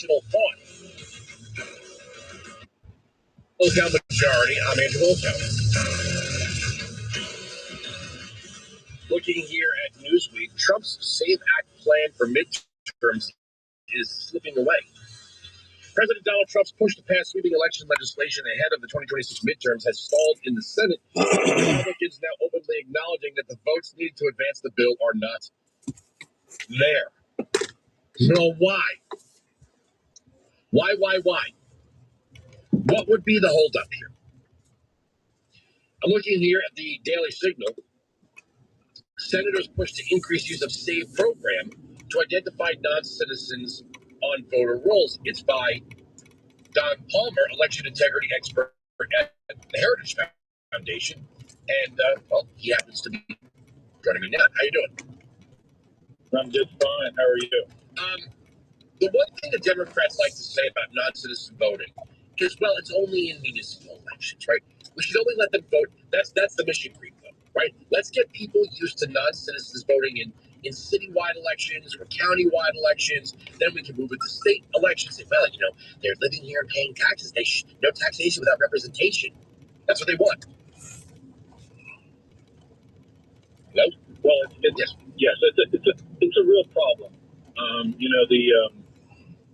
rational thought. Down majority, I'm Andrew Looking here at Newsweek, Trump's SAVE Act plan for midterms is slipping away. President Donald Trump's push to pass sweeping election legislation ahead of the 2026 midterms has stalled in the Senate. Republicans now openly acknowledging that the votes needed to advance the bill are not there. So why? Why? What would be the holdup here? I'm looking here at the Daily Signal. Senators push to increase use of SAVE program to identify non-citizens on voter rolls. It's by Don Palmer, election integrity expert at the Heritage Foundation, and well, he happens to be joining me now. How you doing? I'm just fine. How are you? The one thing the Democrats like to say about non-citizen voting is, well, it's only in municipal elections, right? We should only let them vote. That's the mission creep, though, right? Let's get people used to non-citizens voting in citywide elections or countywide elections. Then we can move into state elections. Say, well, they're living here and paying taxes. No taxation without representation. That's what they want. No? Well, yes, it's a real problem.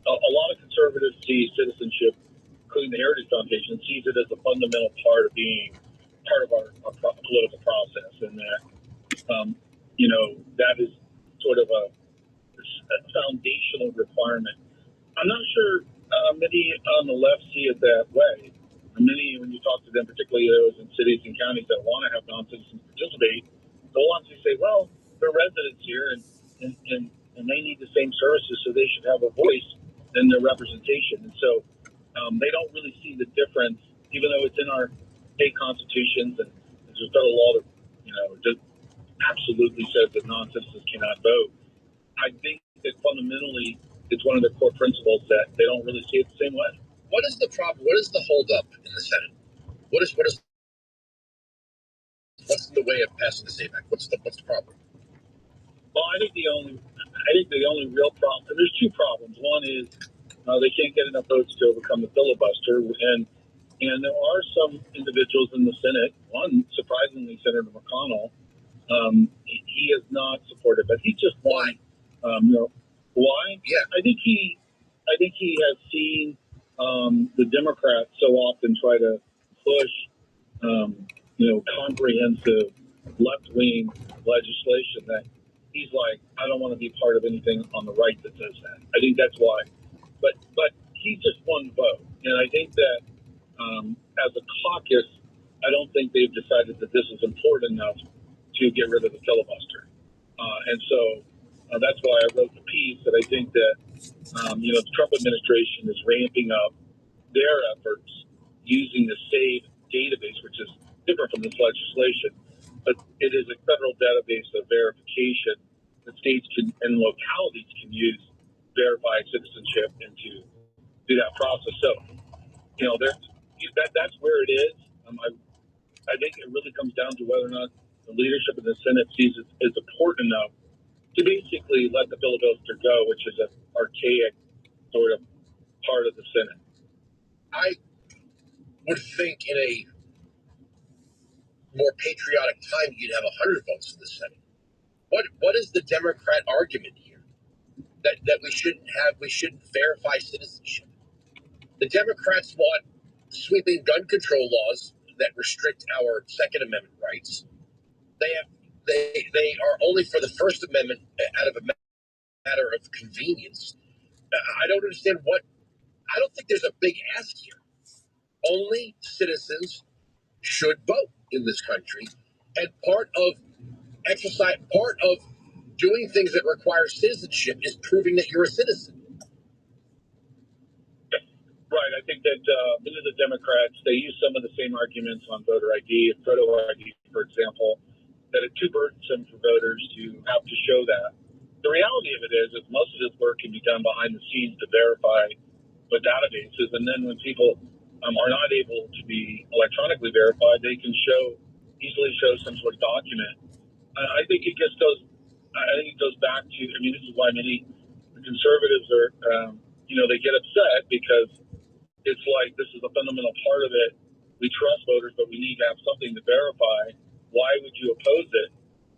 A lot of conservatives see citizenship, including the Heritage Foundation, sees it as a fundamental part of being part of our political process, and that that is sort of a foundational requirement. I'm not sure many on the left see it that way. Many, when you talk to them, particularly those in cities and counties that want to have non-citizens participate, they'll honestly say, well, they're residents here and they need the same services, so they should have a voice in their representation. And so they don't really see the difference, even though it's in our state constitutions and there's a federal law that just absolutely says that non-citizens cannot vote. I think that fundamentally it's one of the core principles that they don't really see it the same way. What is the problem? What is the holdup in the Senate? What's in the way of passing the SAVE Act? What's the problem? Well, I think the only real problem, and there's two problems. One is they can't get enough votes to overcome the filibuster, and there are some individuals in the Senate. One, surprisingly, Senator McConnell, he is not supportive, but he just won. Why? Yeah, I think he has seen the Democrats so often try to push comprehensive left-wing legislation that he's like, I don't want to be part of anything on the right that does that. I think that's why. But he just won the vote. And I think that as a caucus, I don't think they've decided that this is important enough to get rid of the filibuster. And so that's why I wrote the piece that I think that, the Trump administration is ramping up their efforts using the SAVE database, which is different from this legislation, but it is a federal database of verification that states and localities can use to verify citizenship and to do that process. So, that's where it is. I think it really comes down to whether or not the leadership of the Senate sees it as important enough to basically let the filibuster go, which is an archaic sort of part of the Senate. I would think in a more patriotic time, you'd have 100 votes in the Senate. What is the Democrat argument here? That we shouldn't verify citizenship. The Democrats want sweeping gun control laws that restrict our Second Amendment rights. They are only for the First Amendment out of a matter of convenience. I don't understand I don't think there's a big ask here. Only citizens should vote in this country, and part of doing things that require citizenship is proving that you're a citizen. Right. I think that many of the Democrats, they use some of the same arguments on voter ID and photo ID, for example, that it's too burdensome for voters to have to show that. The reality of it is most of this work can be done behind the scenes to verify the databases, and then when people are not able to be electronically verified, they can easily show some sort of document. I think it goes back to, this is why many conservatives are they get upset because it's like this is a fundamental part of it. We trust voters, but we need to have something to verify. Why would you oppose it?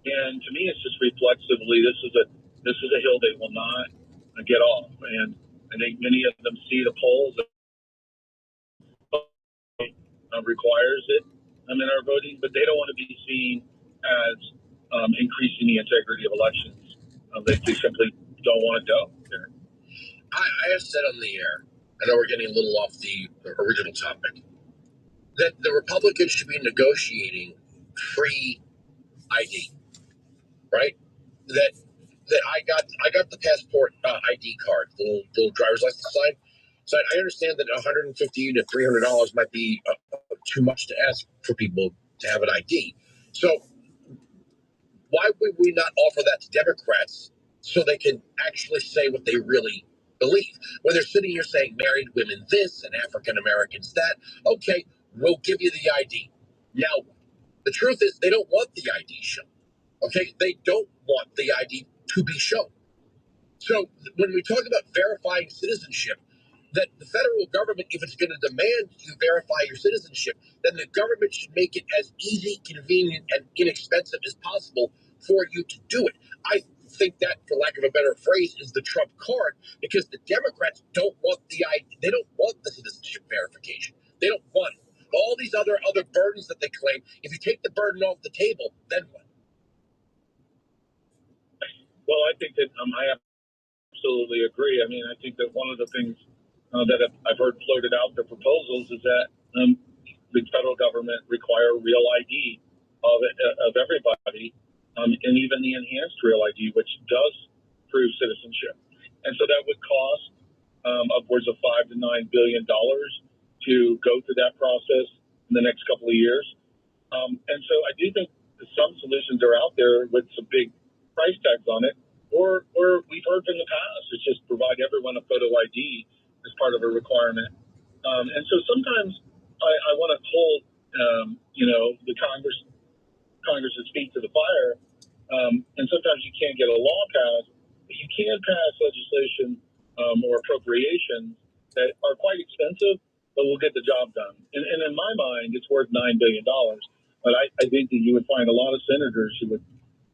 And to me, it's just reflexively, this is a hill they will not get off. And I think many of them see the polls that requires it in our voting, but they don't want to be seen as increasing the integrity of elections. They simply don't want to go there. I have said on the air, I know we're getting a little off the original topic, that the Republicans should be negotiating free ID, right? That I got the passport ID card, the little driver's license sign. So I understand that $150 to $300 might be too much to ask for people to have an ID. So why would we not offer that to Democrats so they can actually say what they really believe? When they're sitting here saying married women this and African Americans that, okay, we'll give you the ID. Now, the truth is they don't want the ID shown. Okay, they don't want the ID to be shown. So when we talk about verifying citizenship, that the federal government, if it's going to demand you verify your citizenship, then the government should make it as easy, convenient, and inexpensive as possible for you to do it. I think that, for lack of a better phrase, is the Trump card, because the Democrats don't want the ID. They don't want the citizenship verification. They don't want it. All these other burdens that they claim, if you take the burden off the table, then what? Well, I think that I absolutely agree. I mean, I think that one of the things that I've heard floated out the proposals is that the federal government require real ID of everybody, and even the enhanced real ID, which does prove citizenship. And so that would cost upwards of $5 to $9 billion to go through that process in the next couple of years. And so I do think some solutions are out there with some big price tags on it, or we've heard from the past, it's just provide everyone a photo ID as part of a requirement. And so sometimes I want to hold, the Congress's feet to the fire. And sometimes you can't get a law passed, but you can pass legislation or appropriations that are quite expensive, but will get the job done. And in my mind, it's worth $9 billion. But I think that you would find a lot of senators who would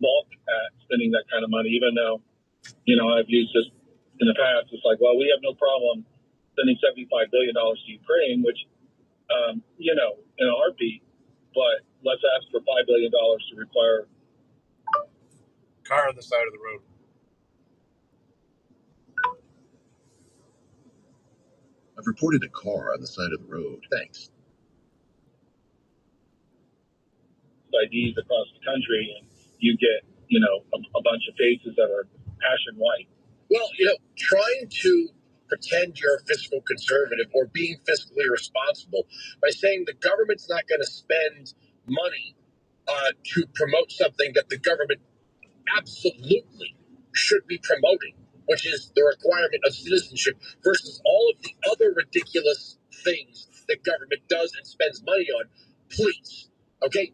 balk at spending that kind of money, even though, I've used this in the past. It's like, well, we have no problem spending $75 billion to Ukraine, which, in a heartbeat, but let's ask for $5 billion to require car on the side of the road. I've reported a car on the side of the road. Thanks. IDs across the country, and you get, a bunch of faces that are passion white. Well, trying to pretend you're a fiscal conservative or being fiscally responsible by saying the government's not going to spend money to promote something that the government absolutely should be promoting, which is the requirement of citizenship, versus all of the other ridiculous things that government does and spends money on. Please, okay?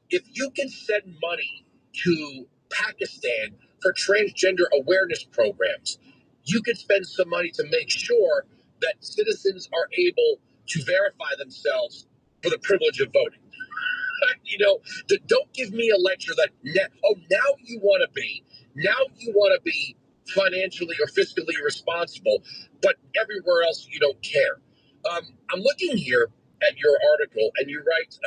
If you can send money to Pakistan for transgender awareness programs, you can spend some money to make sure that citizens are able to verify themselves for the privilege of voting. Don't give me a lecture that now you want to be financially or fiscally responsible, but everywhere else you don't care. I'm looking here at your article, and you write,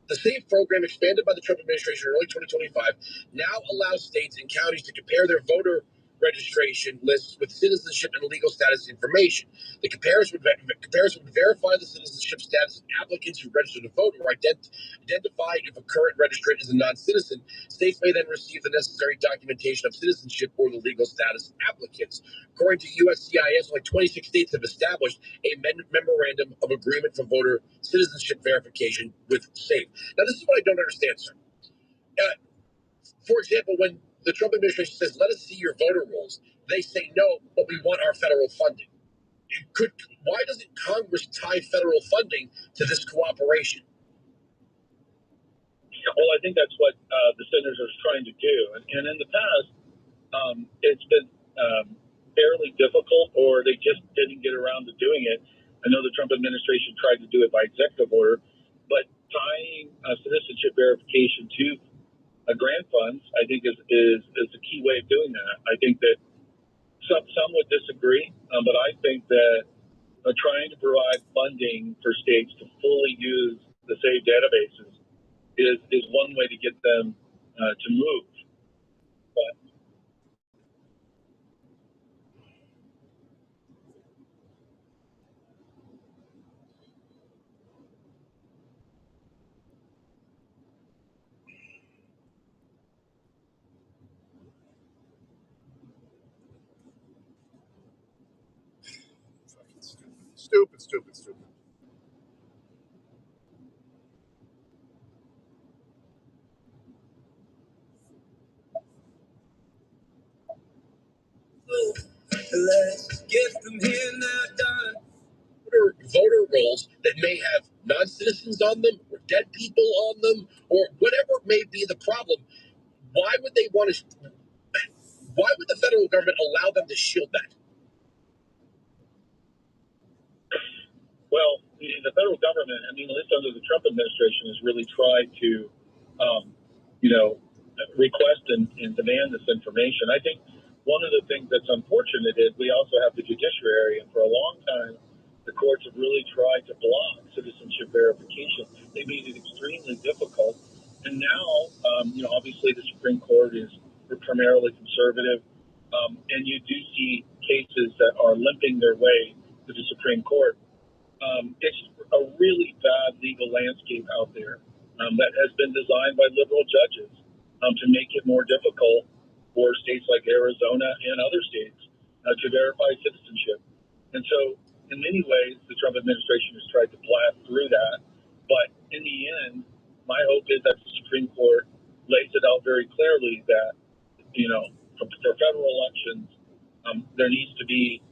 the SAFE program, expanded by the Trump administration in early 2025, now allows states and counties to compare their voter registration lists with citizenship and legal status information. The comparison would verify the citizenship status of applicants who register to vote or identify if a current registrant is a non-citizen. States may then receive the necessary documentation of citizenship or the legal status of applicants. According to USCIS, only 26 states have established a memorandum of agreement for voter citizenship verification with SAFE. Now, this is what I don't understand, sir. For example, when the Trump administration says, let us see your voter rolls, they say no, but we want our federal funding. Why doesn't Congress tie federal funding to this cooperation? Well, I think that's what the senators are trying to do. And in the past, it's been fairly difficult, or they just didn't get around to doing it. I know the Trump administration tried to do it by executive order, but tying citizenship verification to grant funds, I think, is a key way of doing that. I think that some would disagree, but I think that trying to provide funding for states to fully use the SAVE databases is one way to get them to move. But Stupid. Let's get from here now, done. Voter rolls that may have non-citizens on them or dead people on them or whatever may be the problem. Why would they want to? Why would the federal government allow them to shield that? Well, the federal government, I mean, at least under the Trump administration, has really tried to, you know, request and demand this information. I think one of the things that's unfortunate is we also have the judiciary, and for a long time, the courts have really tried to block citizenship verification. They made it extremely difficult. And now, you know, obviously the Supreme Court is primarily conservative, and you do see cases that are limping their way to the Supreme Court. It's a really bad legal landscape out there that has been designed by liberal judges to make it more difficult for states like Arizona and other states to verify citizenship. And so, in many ways, the Trump administration has tried to blast through that. But in the end, my hope is that the Supreme Court lays it out very clearly that, you know, for federal elections, there needs to be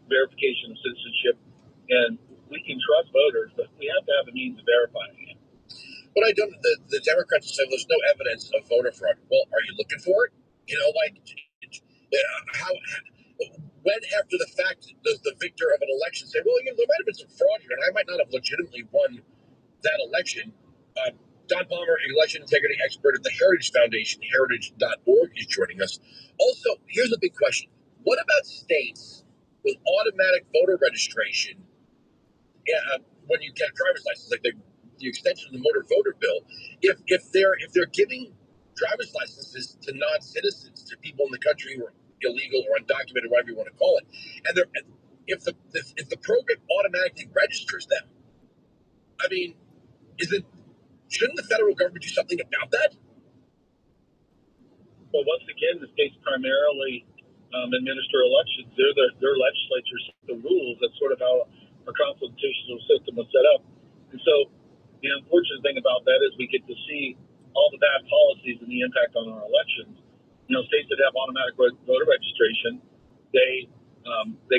verification of citizenship, and we can trust voters, but we have to have a means of verifying it. But I don't. The Democrats say there's no evidence of voter fraud. Well, are you looking for it? You know, like how when after the fact does the victor of an election say, well, you know, there might have been some fraud here, and I might not have legitimately won that election. Don Palmer, election integrity expert at the Heritage Foundation, heritage.org, is joining us. Also, here's a big question. What about states with automatic voter registration? Yeah, when you get a driver's license, like the extension of the motor voter bill, if they're giving driver's licenses to non-citizens, to people in the country who are illegal or undocumented, whatever you want to call it, and if the program automatically registers them, I mean, shouldn't the federal government do something about that? Well, once again, the states primarily administer elections. Their legislatures set the rules. That's sort of how our constitutional system was set up. And so the unfortunate thing about that is we get to see all the bad policies and the impact on our elections. You know, states that have automatic voter registration, they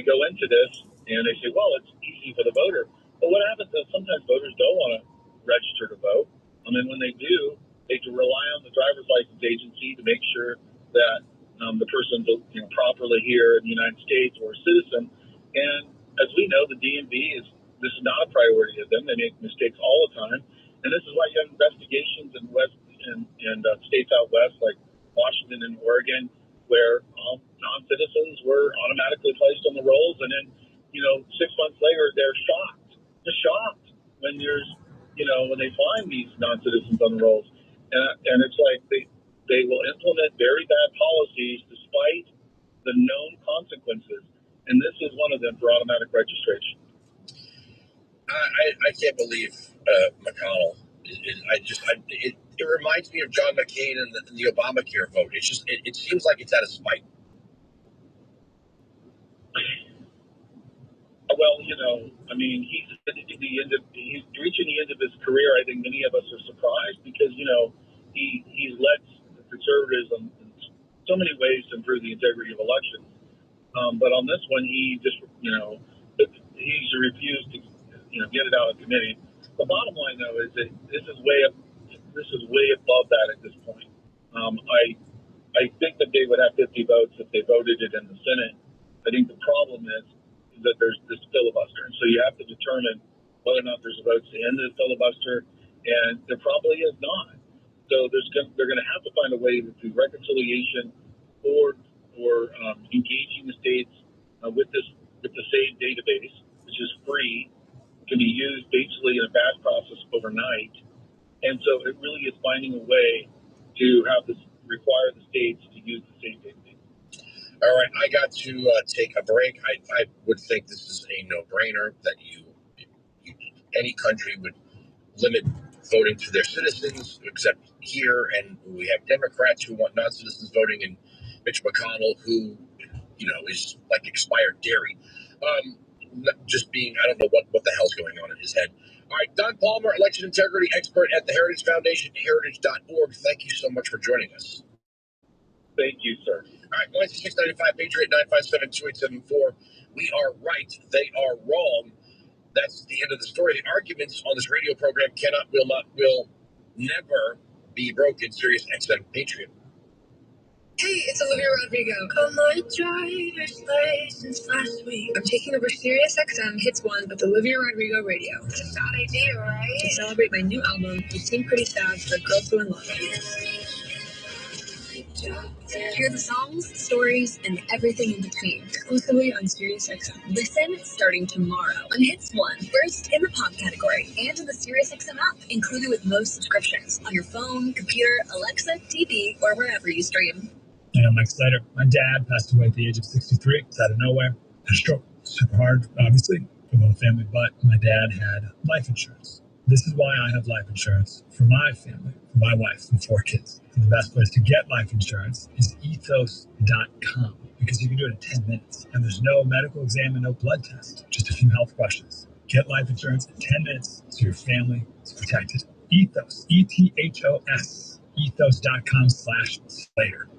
go into this and they say, well, it's easy for the voter. But what happens is sometimes voters don't want to register to vote. And then when they do, they can rely on the driver's license agency to make sure that the person's properly here in the United States or a citizen. And as we know, the DMV this is not a priority to them. They make mistakes all the time, and this is why you have investigations in states out west like Washington and Oregon, where non-citizens were automatically placed on the rolls, and then 6 months later they're shocked when when they find these non-citizens on the rolls. And it's like they will implement very bad policies despite the known consequences. And this is one of them for automatic registration. I can't believe McConnell. It reminds me of John McCain and the Obamacare vote. It's just it seems like it's out of spite. Well, I mean, he's reaching the end of his career. I think many of us are surprised because he's led the conservatives in so many ways to improve the integrity of elections. But on this one, he just he's refused to get it out of committee. The bottom line, though, is that this is way above that at this point. I think that they would have 50 votes if they voted it in the Senate. I think the problem is that there's this filibuster. And so you have to determine whether or not there's a vote to end the filibuster, and there probably is not. So they're going to have to find a way to do reconciliation or engaging the states with the SAVE database, which is free, can be used basically in a batch process overnight. And so it really is finding a way to have this require the states to use the SAVE database. All right, I got to take a break. I would think this is a no-brainer that any country would limit voting to their citizens, except here, and we have Democrats who want non-citizens voting, and Mitch McConnell, who is like expired dairy. Just being, I don't know what the hell's going on in his head. All right, Don Palmer, election integrity expert at the Heritage Foundation, heritage.org. Thank you so much for joining us. Thank you, sir. All right, Wednesday, 695, Patriot 957-2874. We are right. They are wrong. That's the end of the story. The arguments on this radio program will never be broken. Sirius XM Patriot. Hey, it's Olivia Rodrigo. Got my driver's license last week. I'm taking over Sirius XM Hits 1 with Olivia Rodrigo Radio. It's a bad idea, right? To celebrate my new album, You Seem Pretty Sad for Girls Who in Love. Hear the songs, stories, and everything in between exclusively on Sirius XM. Listen starting tomorrow on Hits 1, first in the pop category, and in the Sirius XM app, included with most subscriptions on your phone, computer, Alexa, TV, or wherever you stream. I'm Mike Slider. My dad passed away at the age of 63. It's out of nowhere. Had a stroke. Super hard, obviously, for the whole family, but my dad had life insurance. This is why I have life insurance for my family, for my wife and 4 kids. And the best place to get life insurance is ethos.com, because you can do it in 10 minutes. And there's no medical exam and no blood test, just a few health questions. Get life insurance in 10 minutes so your family is protected. Ethos, ETHOS, ethos.com/Slater.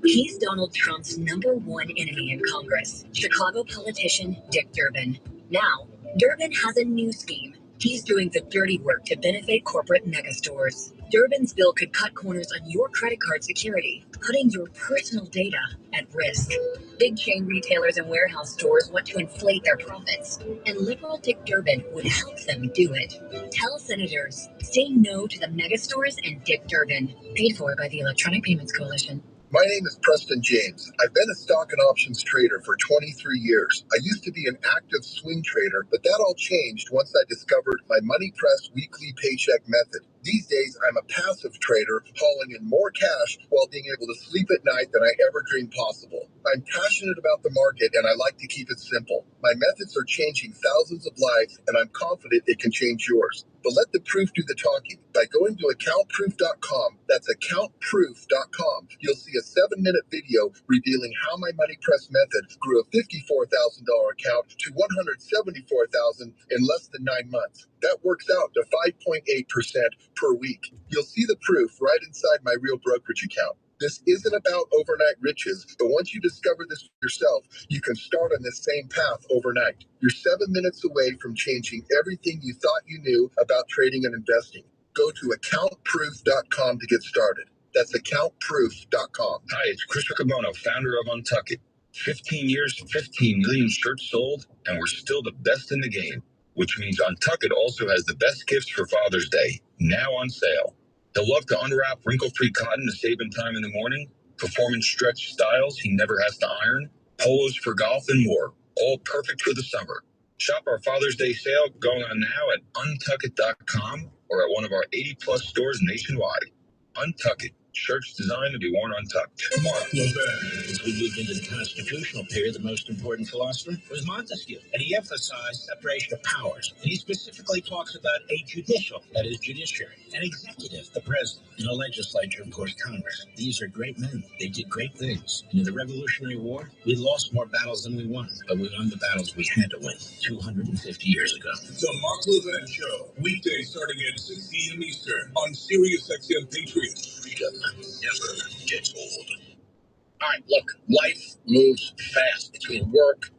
He's Donald Trump's #1 enemy in Congress, Chicago politician Dick Durbin. Now, Durbin has a new scheme. He's doing the dirty work to benefit corporate megastores. Durbin's bill could cut corners on your credit card security, putting your personal data at risk. Big chain retailers and warehouse stores want to inflate their profits, and liberal Dick Durbin would help them do it. Tell senators, say no to the megastores and Dick Durbin. Paid for by the Electronic Payments Coalition. My name is Preston James. I've been a stock and options trader for 23 years. I used to be an active swing trader, but that all changed once I discovered my Money Press weekly paycheck method. These days, I'm a passive trader, hauling in more cash while being able to sleep at night than I ever dreamed possible. I'm passionate about the market, and I like to keep it simple. My methods are changing thousands of lives, and I'm confident they can change yours. But let the proof do the talking. By going to accountproof.com, that's accountproof.com, you'll see a 7-minute video revealing how my Money Press method grew a $54,000 account to $174,000 in less than 9 months. That works out to 5.8% per week. You'll see the proof right inside my real brokerage account. This isn't about overnight riches, but once you discover this for yourself, you can start on this same path overnight. You're 7 minutes away from changing everything you thought you knew about trading and investing. Go to accountproof.com to get started. That's accountproof.com. Hi, it's Chris Riccobono, founder of Untuck 15 years, 15 million shirts sold, and we're still the best in the game, which means Untuck also has the best gifts for Father's Day, now on sale. He'll love to unwrap wrinkle-free cotton to save him time in the morning, performance stretch styles he never has to iron, polos for golf, and more, all perfect for the summer. Shop our Father's Day sale going on now at untuckit.com or at one of our 80-plus stores nationwide. Untuck It. Shirts designed to be worn untucked. Mark Lobert. As we moved into the constitutional period, the most important philosopher was Montesquieu, and he emphasized separation of powers. And he specifically talks about a judicial, that is judiciary, an executive, the president, and a legislature, of course, Congress. These are great men. They did great things. And in the Revolutionary War, we lost more battles than we won, but we won the battles we had to win 250 years ago. The Mark Levin Show, weekdays starting at 6 p.m. Eastern on Sirius XM Patriot. Freedom never gets old. All right, look, life moves fast between work,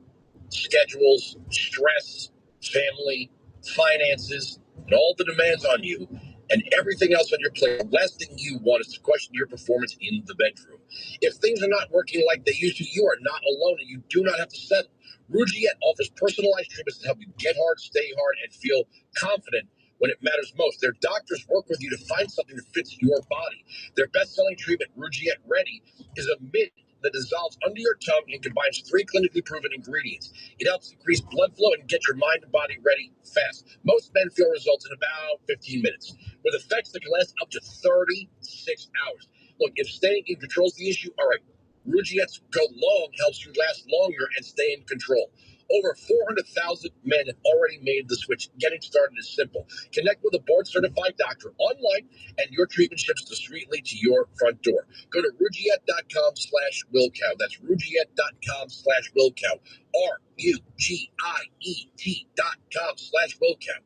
schedules, stress, family, finances, and all the demands on you. and everything else on your plate, the last thing you want is to question your performance in the bedroom. If things are not working like they used to, you are not alone and you do not have to settle. Rugiet offers personalized treatments to help you get hard, stay hard, and feel confident when it matters most. Their doctors work with you to find something that fits your body. Their best-selling treatment, Rugiet Ready, is a mint that dissolves under your tongue and combines 3 clinically proven ingredients. It helps increase blood flow and get your mind and body ready fast. Most men feel results in about 15 minutes, with effects that can last up to 36 hours. Look, if staying in control is the issue, all right, Rugiet's Go Long helps you last longer and stay in control. Over 400,000 men have already made the switch. Getting started is simple. Connect with a board-certified doctor online, and your treatment ships discreetly to your front door. Go to Rugiet.com/Wilcow. That's Rugiet.com/Wilcow. RUGIET.com/Wilcow.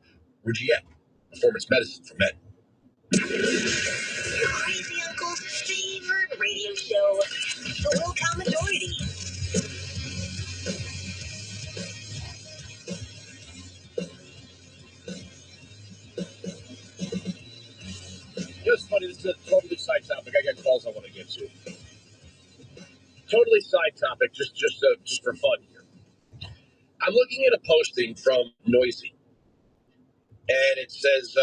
Rugiet, performance medicine for men. Your crazy uncle's favorite radio show, The Wilcow Majority. Just funny, this is a totally side topic. I got calls I want to get to. Totally side topic, just for fun here. I'm looking at a posting from Noisy, and it says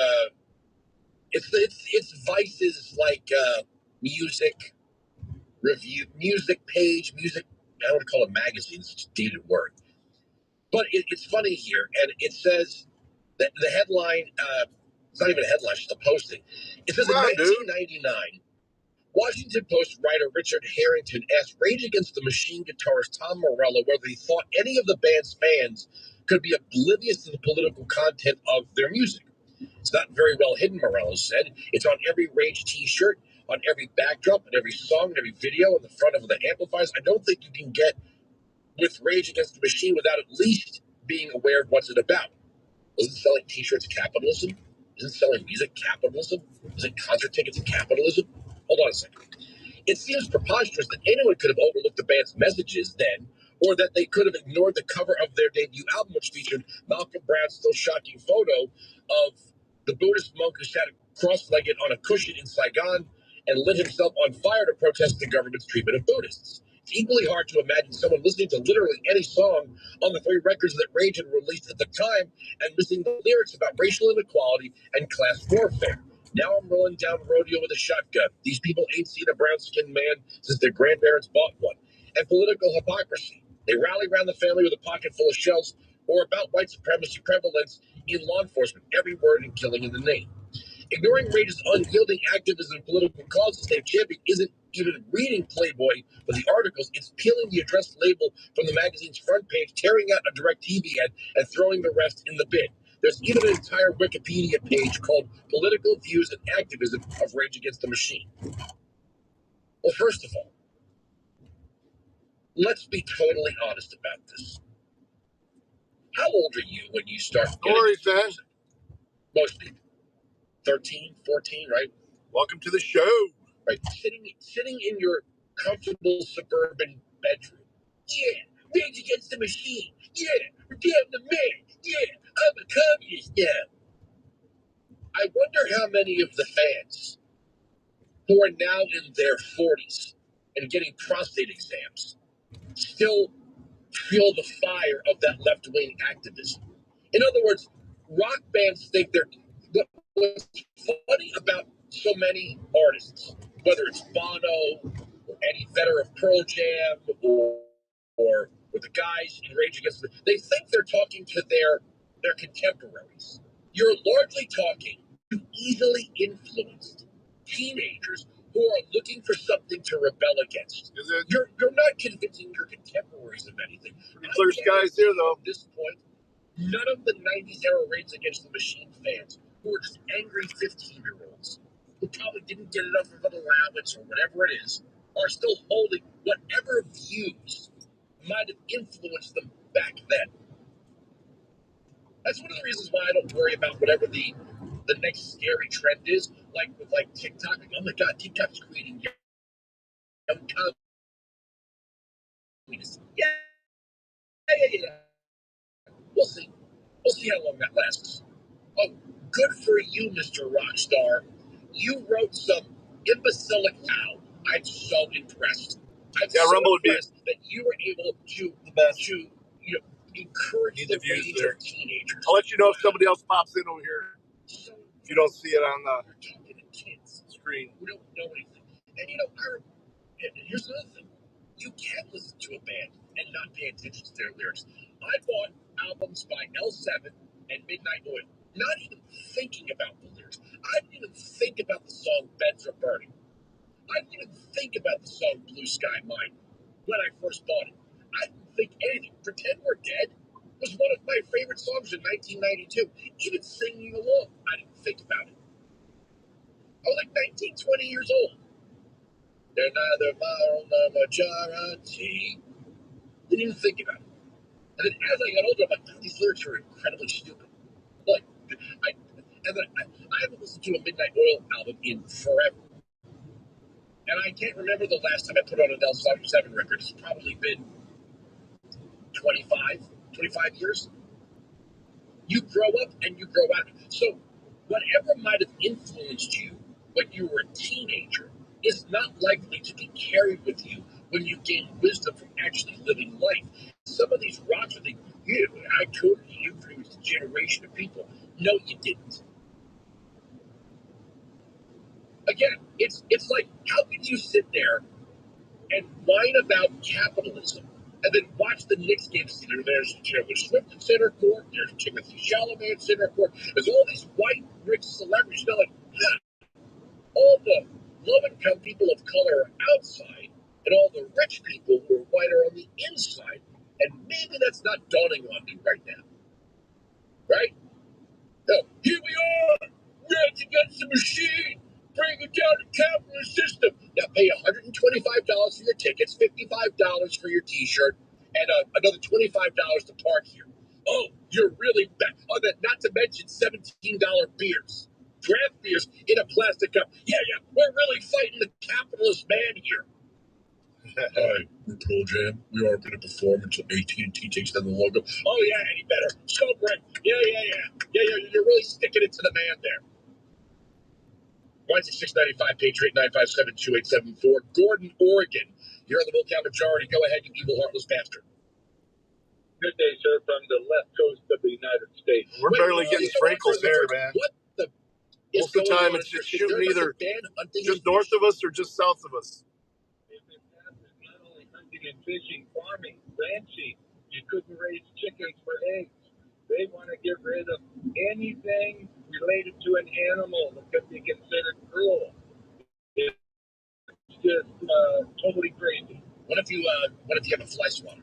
it's Vice's music review, music page, music. I don't want to call it magazines; it's a dated word. But it's funny here, and it says that the headline. It's not even a headline; it's just a posting. It says in 1999. Washington Post writer Richard Harrington asked Rage Against the Machine guitarist Tom Morello whether he thought any of the band's fans could be oblivious to the political content of their music. It's not very well hidden, Morello said. It's on every Rage t-shirt, on every backdrop, on every song, on every video, on the front of the amplifiers. I don't think you can get with Rage Against the Machine without at least being aware of what's it about. Isn't selling t-shirts capitalism? Isn't selling music capitalism? Isn't concert tickets capitalism? Hold on a second. It seems preposterous that anyone could have overlooked the band's messages then, or that they could have ignored the cover of their debut album, which featured Malcolm Brown's still shocking photo of the Buddhist monk who sat cross-legged on a cushion in Saigon and lit himself on fire to protest the government's treatment of Buddhists. It's equally hard to imagine someone listening to literally any song on the 3 records that Rage had released at the time and missing the lyrics about racial inequality and class warfare. Now I'm rolling down rodeo with a shotgun. These people ain't seen a brown-skinned man since their grandparents bought one. And political hypocrisy. They rally around the family with a pocket full of shells or about white supremacy prevalence in law enforcement, every word and killing in the name. Ignoring Rage's unyielding activism and political causes they've championed isn't even reading Playboy with the articles. It's peeling the address label from the magazine's front page, tearing out a direct TV ad, and throwing the rest in the bin. There's even an entire Wikipedia page called Political Views and Activism of Rage Against the Machine. Well, first of all, let's be totally honest about this. How old are you when you start getting into music? Most people. 13, 14, right? Welcome to the show. Right. Sitting in your comfortable suburban bedroom. Yeah, Rage Against the Machine. Yeah, damn the man. Yeah, I'm a communist now. I wonder how many of the fans who are now in their 40s and getting prostate exams still feel the fire of that left-wing activism. In other words, rock bands think they're... What's funny about so many artists, whether it's Bono or Eddie Vedder of Pearl Jam or the guys in Rage Against the... They think they're talking to their contemporaries. You're largely talking to easily influenced teenagers who are looking for something to rebel against. You're not convincing your contemporaries of anything. Clear skies here, though. At this point, none of the 90s era Rage Against the Machine fans who are just angry 15-year-olds who probably didn't get enough of an allowance or whatever it is are still holding whatever views might have influenced them back then. That's one of the reasons why I don't worry about whatever the next scary trend is, like with TikTok. Like, oh my God, TikTok's creating young communists. Yeah. We'll see. We'll see how long that lasts. Oh, Good for you, Mr. Rockstar. You wrote some imbecilic now. I'm so impressed. I'm so Rumble would be impressed that you were able to the best. to encourage the rage there. of teenagers. I'll let you know if somebody else pops in over here. So If you don't see it on the you're talking to kids screen. who don't know anything. And here's another thing. You can't listen to a band and not pay attention to their lyrics. I bought albums by L7 and Midnight Oil, not even thinking about the lyrics. I didn't even think about the song Beds Are Burning. I didn't even think about the song Blue Sky Mine when I first bought it. I didn't think anything. Pretend We're Dead was one of my favorite songs in 1992. Even singing along, I didn't think about it. I was like 19, 20 years old. They're neither moral nor majority. Didn't even think about it. And then as I got older, I'm like, God, these lyrics are incredibly stupid. Like, I haven't listened to a Midnight Oil album in forever. And I can't remember the last time I put on an L7 record. It's probably been 25 years. You grow up and you grow out. So whatever might have influenced you when you were a teenager is not likely to be carried with you when you gain wisdom from actually living life. Some of these rocks are thinking, yeah, I totally influenced a generation of people. No, you didn't. Again, it's like, how can you sit there and whine about capitalism and then watch the Knicks games? There's Taylor Swift in center court, there's Timothy Chalamet in center court, there's all these white, rich celebrities. They're like, all the low-income people of color are outside, and all the rich people who are white are on the inside. And maybe that's not dawning on me right now. Right? No, here we are, Rage Against the Machine, bringing down the capitalist system. Now pay $125 for your tickets, $55 for your t-shirt, and another $25 to park here. Oh, you're really bad. Oh, not to mention $17 beers. Draft beers in a plastic cup. Yeah, we're really fighting the capitalist man here. Hi, we're Pearl Jam. We aren't going to perform until AT&T takes down the logo. Oh, yeah, any better. So great. Yeah, you're really sticking it to the man there. 16695 Patriot 957-2874. Gordon, Oregon. You're in the Bull Majority. Go ahead, you evil, heartless bastard. Good day, sir, from the left coast of the United States. We're barely getting sprinkles here, man. What the? Most of the time, it's just shooting either just north of us or just south of us. If it happens, not only hunting and fishing, farming, ranching, you couldn't raise chickens for eggs. They want to get rid of anything related to an animal that could be considered cruel. It's just totally crazy. What if you have a fly swatter?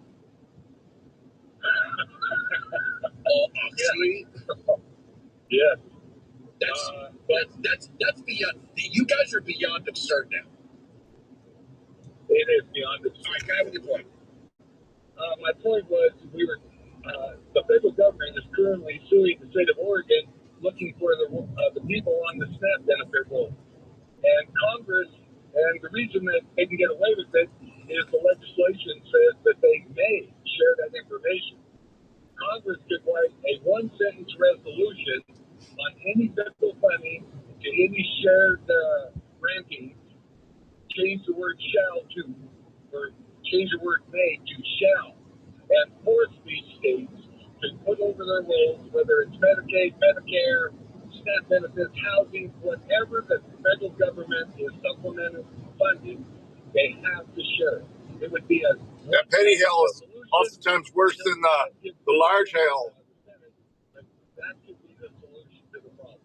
Actually, yeah. That's beyond. You guys are beyond absurd now. It is beyond absurd. All right, guy, with your point. My point was the federal government is currently suing the state of Oregon, looking for the people on the SNAP benefit roll. And Congress, and the reason that they can get away with it is the legislation says that they may share that information. Congress could write a one-sentence resolution on any federal funding to any shared rankings, change the word shall to, or change the word may to shall, and force these states to put over their rolls, whether it's Medicaid, Medicare, SNAP benefits, housing, whatever the federal government is supplementing funding, they have to share it. It would be that penny hail is oftentimes worse than the large hail. That could be the solution to the problem.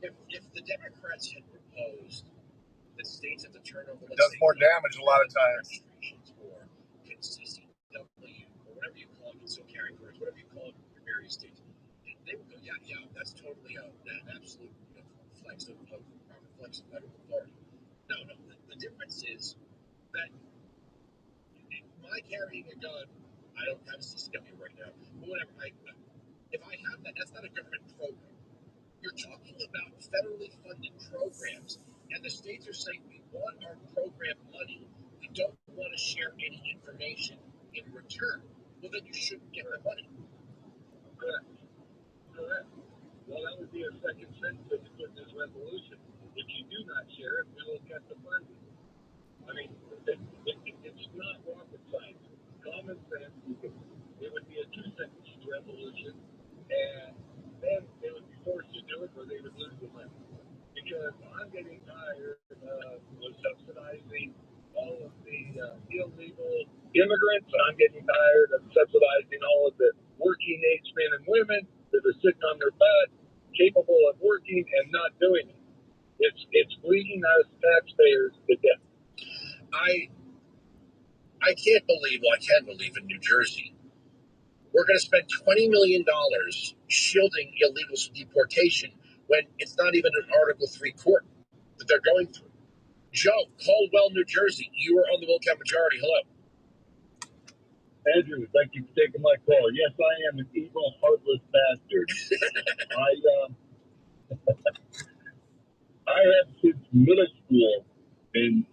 If the Democrats had proposed that states have to turn over, it does more damage a lot of times. Or CCW, or whatever you call it, so carry forwards, whatever you call it in various states, they would go, yeah, that's totally an absolute flex of federal authority. No, the difference is that my carrying a gun, I don't have a CCW right now, but whatever, if I have that, that's not a government program. You're talking about federally funded programs, and the states are saying we want our program money. We don't want to share any information in return. Well, then you shouldn't get the money. Correct. correct. Well, that would be a second sentence that you put in this resolution. If you do not share it, we will get the funding. I mean, it's not rocket science. Common sense. It would be a two-sentence resolution, and then they would be forced to do it, or they would lose the money. Because I'm getting tired of subsidizing all of the illegal immigrants. I'm getting tired of subsidizing all of the working age men and women that are sitting on their butt, capable of working and not doing it. It's bleeding us taxpayers to death. I can't believe, well, I can believe in New Jersey, we're going to spend $20 million shielding illegals from deportation when it's not even an Article 3 court that they're going through. Joe, Caldwell, New Jersey, you are on the Will Count Majority. Hello. Andrew, thank you for taking my call. Yes, I am an evil, heartless bastard. I have since middle school been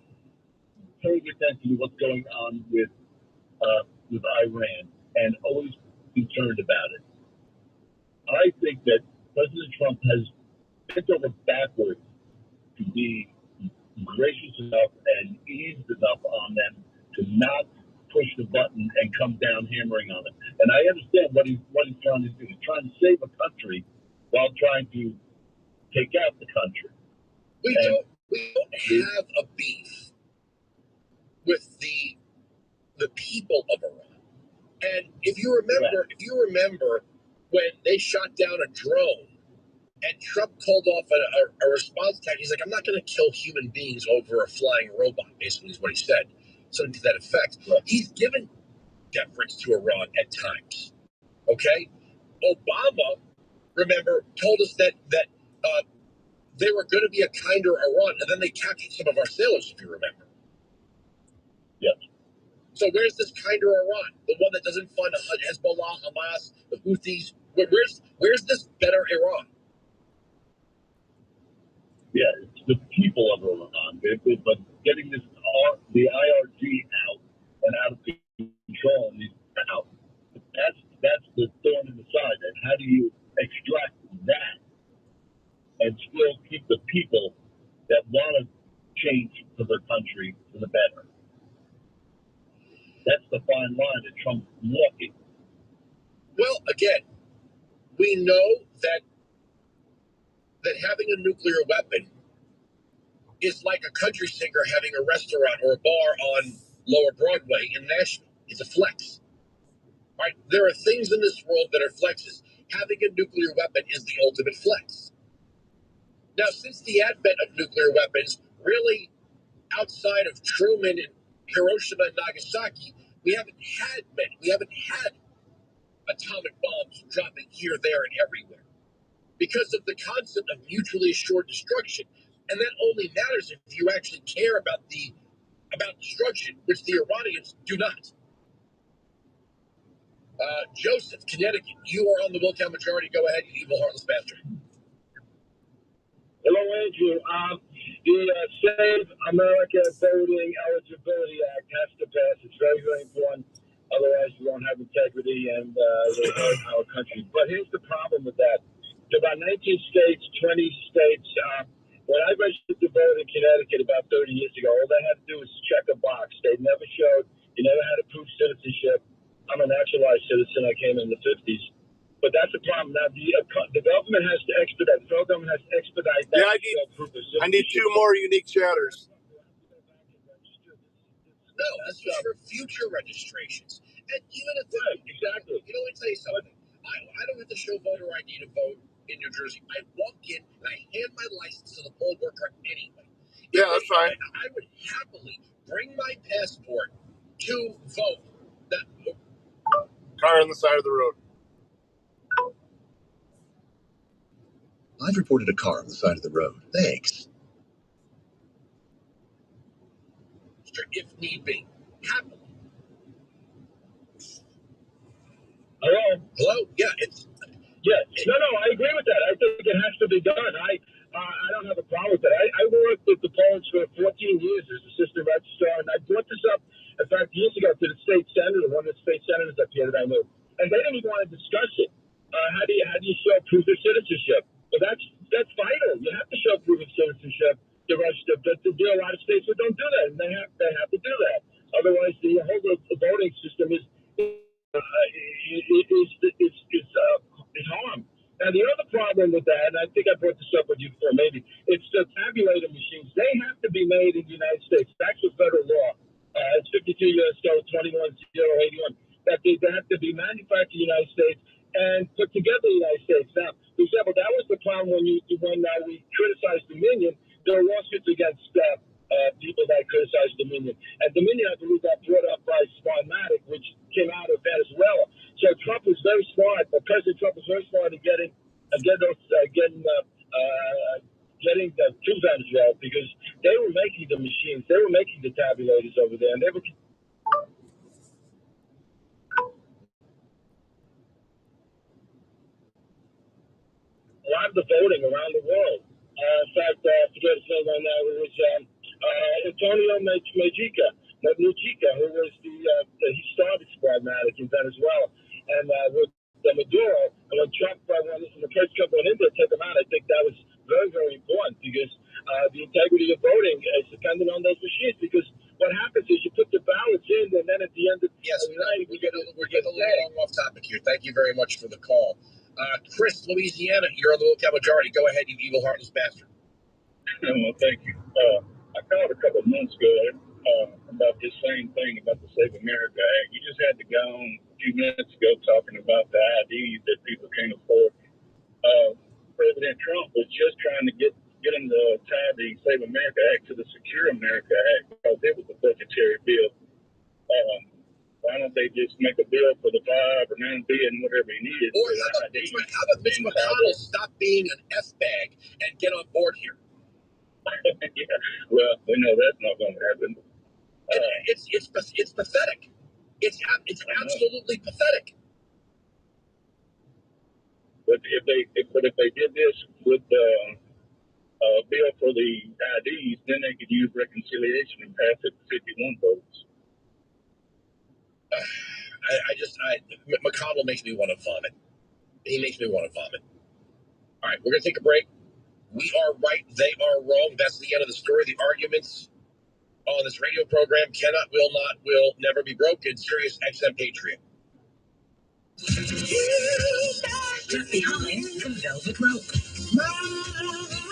paying attention to what's going on with Iran and always concerned about it. I think that President Trump has bent over backwards to be gracious enough and eased enough on them to not push the button and come down hammering on it. And I understand what he's trying to do. He's trying to save a country while trying to take out the country. We don't have a beef with the people of Iran. And if you remember when they shot down a drone and Trump called off a response attack, he's like, I'm not going to kill human beings over a flying robot, basically is what he said. Something to that effect. Right. He's given deference to Iran at times. Okay? Obama, remember, told us that they were going to be a kinder Iran, and then they captured some of our sailors, if you remember. Yes. So where's this kinder Iran? The one that doesn't fund Hezbollah, Hamas, the Houthis? Where's this better Iran? Yeah, it's the people of Iran. But getting the IRG out and out of control and out, that's the thorn in the side. And how do you extract that and still keep the people that want to change for their country for the better? That's the fine line that Trump's walking. Well, again, we know that having a nuclear weapon is like a country singer having a restaurant or a bar on Lower Broadway in Nashville. It's a flex. Right? There are things in this world that are flexes. Having a nuclear weapon is the ultimate flex. Now, since the advent of nuclear weapons, really outside of Truman and Hiroshima and Nagasaki, we haven't had many. We haven't had atomic bombs dropping here, there, and everywhere because of the concept of mutually assured destruction. And that only matters if you actually care about destruction, which the Iranians do not. Joseph, Connecticut, you are on the Will Count Majority. Go ahead, you evil, heartless bastard. Hello, Andrew. The Save America Voting Eligibility Act has to pass. It's very, very important. Otherwise, we won't have integrity and it'll hurt our country. But here's the problem with that. It's about 19 states, 20 states. When I registered to vote in Connecticut about 30 years ago, all they had to do was check a box. They never showed, you never had to prove citizenship. I'm a naturalized citizen. I came in the 50s. But that's the problem. Now, the government has to expedite. The federal government has to expedite that. Yeah, I need 2 more unique chatters. No, that's just for future registrations. And even if exactly. You know, let me tell you something. I don't have to show voter ID to vote in New Jersey. I walk in and I hand my license to the poll worker anyway. Yeah, that's fine. I would happily bring my passport to vote. Car on the side of the road. I've reported a car on the side of the road. Thanks. If need be. Happily. Hello? Yeah, No, I agree with that. I think it has to be done. I don't have a problem with that. I worked with the polls for 14 years as assistant registrar, and I brought this up, in fact, years ago to the state senator, one of the state senators up here that I knew, and they didn't even want to discuss it. how do you show proof of citizenship? Well, that's vital. You have to show proof of citizenship to register, but there are a lot of states that don't do that, and they have to do that. Otherwise, the whole voting system is harm. Now, the other problem with that, and I think I brought this up with you before, maybe, it's the tabulator machines. They have to be made in the United States. That's a federal law. It's 52 U.S. Code 21081. That they have to be manufactured in the United States and put together in the United States. Now, for example, that was the problem when we criticized Dominion. There were lawsuits against people that criticized Dominion. And Dominion, I believe, got brought up by Smartmatic, which came out of Venezuela. So Trump was very smart. President Trump was very smart in getting to Venezuela because they were making the machines. They were making the tabulators over there, and they were. A lot of the voting around the world. In fact, I forget his name right now. It was Antonio Mujica, who was he started Smartmatic in Venezuela, and with Maduro. And when Trump, when the first Trump went in there to take him out, I think that was very, very important because the integrity of voting is dependent on those machines. Because what happens is you put the ballots in, and then at the end of the night, we're getting a little Off topic here. Thank you very much for the call. Chris, Louisiana, you're on the lookout majority. Go ahead, you evil, heartless bastard. Well, thank you. I called a couple of months ago about this same thing about the Save America Act. You just had to go on a few minutes ago talking about the IDs that people can't afford. President Trump was just trying to get him to tie the Save America Act to the Secure America Act because it was a budgetary bill. Why don't they just make a bill for the 5 or 9 billion, whatever he needed? Or how about Mitch McConnell stop being an F-bag and get on board here? Yeah, well, we know that's not going to happen. It's pathetic. It's absolutely pathetic. But if they did this with the bill for the IDs, then they could use reconciliation and pass it with 51 votes. McConnell makes me want to vomit. He makes me want to vomit. All right, we're going to take a break. We are right, they are wrong. That's the end of the story. The arguments on this radio program cannot, will not, will never be broken. Sirius XM Patriot. Left behind the velvet rope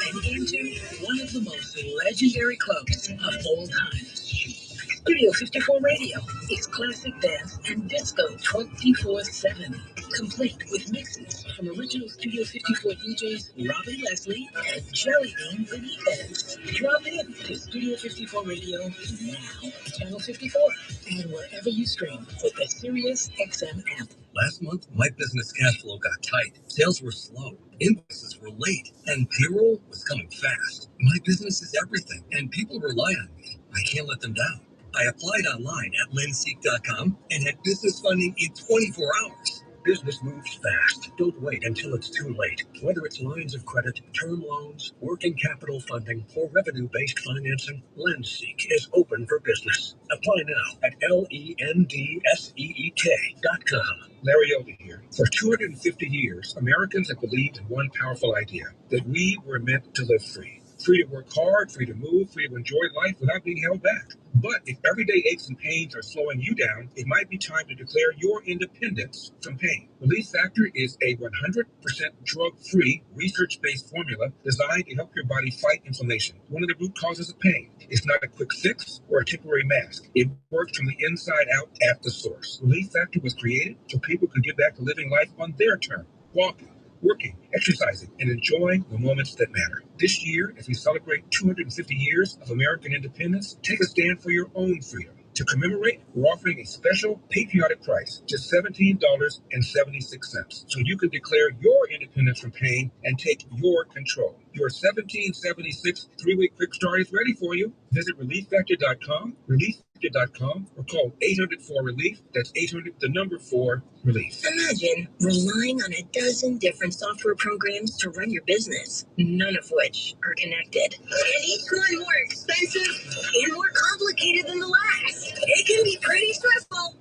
and into one of the most legendary clubs of all time. Studio 54 Radio. It's classic dance and disco 24/7. Complete with mixes from original Studio 54 DJs Robbie Leslie and Jelly Bean Vinny Fez. Drop in to Studio 54 Radio now. Channel 54 and wherever you stream with the Sirius XM app. Last month, my business cash flow got tight. Sales were slow. Invoices were late. And payroll was coming fast. My business is everything. And people rely on me. I can't let them down. I applied online at lenseek.com and had business funding in 24 hours. Business moves fast. Don't wait until it's too late. Whether it's lines of credit, term loans, working capital funding, or revenue-based financing, LendSeek is open for business. Apply now at LENDSEEK.com. Larry Over here. For 250 years, Americans have believed in one powerful idea, that we were meant to live free. Free to work hard, free to move, free to enjoy life without being held back. But if everyday aches and pains are slowing you down, it might be time to declare your independence from pain. Relief Factor is a 100% drug-free, research-based formula designed to help your body fight inflammation, one of the root causes of pain. It's not a quick fix or a temporary mask. It works from the inside out at the source. Relief Factor was created so people could get back to living life on their terms, walking, working, exercising, and enjoying the moments that matter. This year, as we celebrate 250 years of American independence, take a stand for your own freedom. To commemorate, we're offering a special patriotic price, just $17.76, so you can declare your independence from pain and take your control. Your $17.76 3-week quick start is ready for you. Visit ReliefFactor.com, ReliefFactor.com, or call 800-4-RELIEF. That's 800-4-RELIEF. Imagine relying on a dozen different software programs to run your business, none of which are connected. And each one more expensive and more complicated than the last. It can be pretty stressful.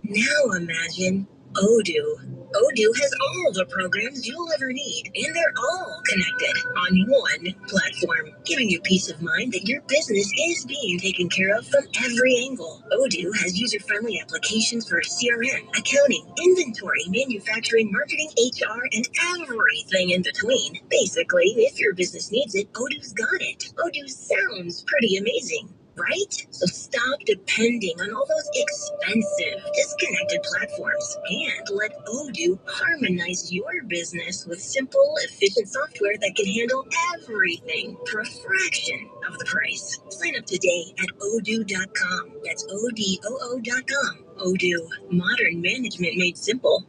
Now imagine Odoo. Odoo has all the programs you'll ever need, and they're all connected on one platform, giving you peace of mind that your business is being taken care of from every angle. Odoo has user-friendly applications for CRM, accounting, inventory, manufacturing, marketing, HR, and everything in between. Basically, if your business needs it, Odoo's got it. Odoo sounds pretty amazing, right? So stop depending on all those expensive, disconnected platforms and let Odoo harmonize your business with simple, efficient software that can handle everything for a fraction of the price. Sign up today at odoo.com. That's ODOO.com. Odoo, modern management made simple.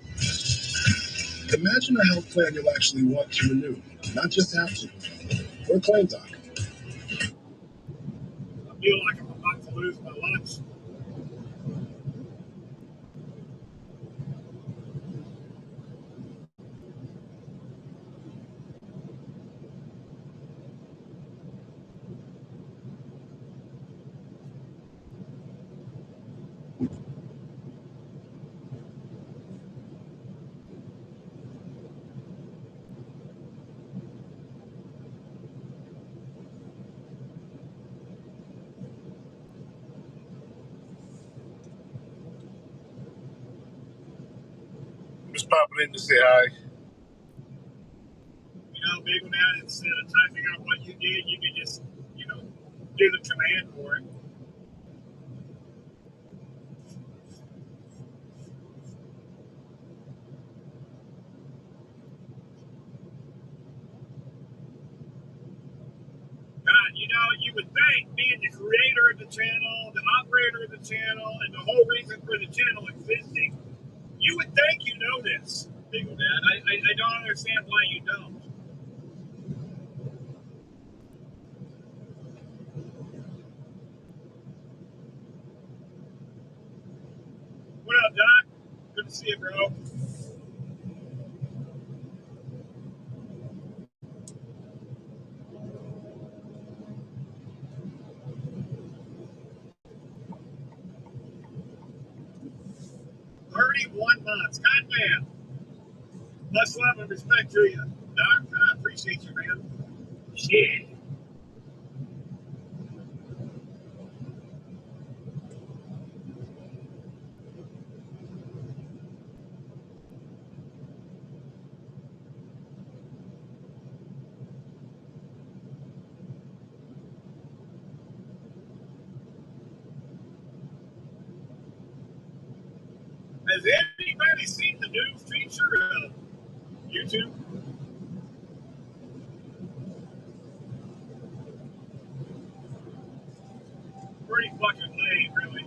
Imagine a health plan you'll actually want to renew, not just have to. Or a claim doc. I feel like I'm about to lose my lunch. Just popping in to say hi. Big one out, instead of typing out what you did, you could just, do the command for it. God, you would think being the creator of the channel, the operator of the channel, and the whole reason for the channel existing, you would think you know this, Big Dad. I don't understand why you don't. What up, Doc? Good to see you, bro. $31. Goddamn. Much love and respect to you, Doc. I appreciate you, man. Shit. Has anybody seen the new feature of YouTube? Pretty fucking lame, really.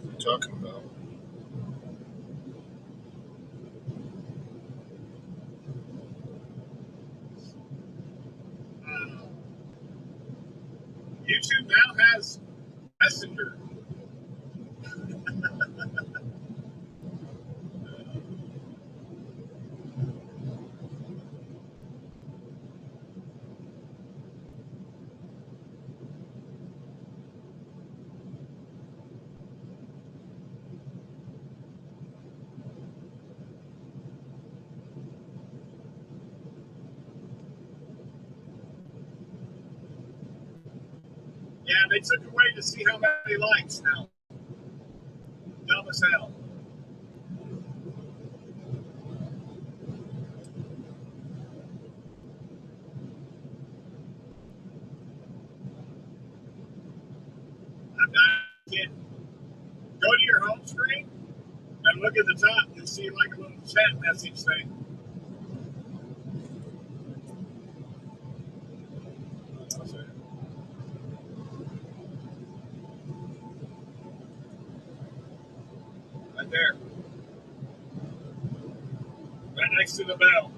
What are you talking about? YouTube now has Messenger. Yeah, they took away to see how many likes now. Dumb as hell. I'm not kidding. Go to your home screen and look at the top. You'll see like a little chat message thing. Right there. Right next to the bell.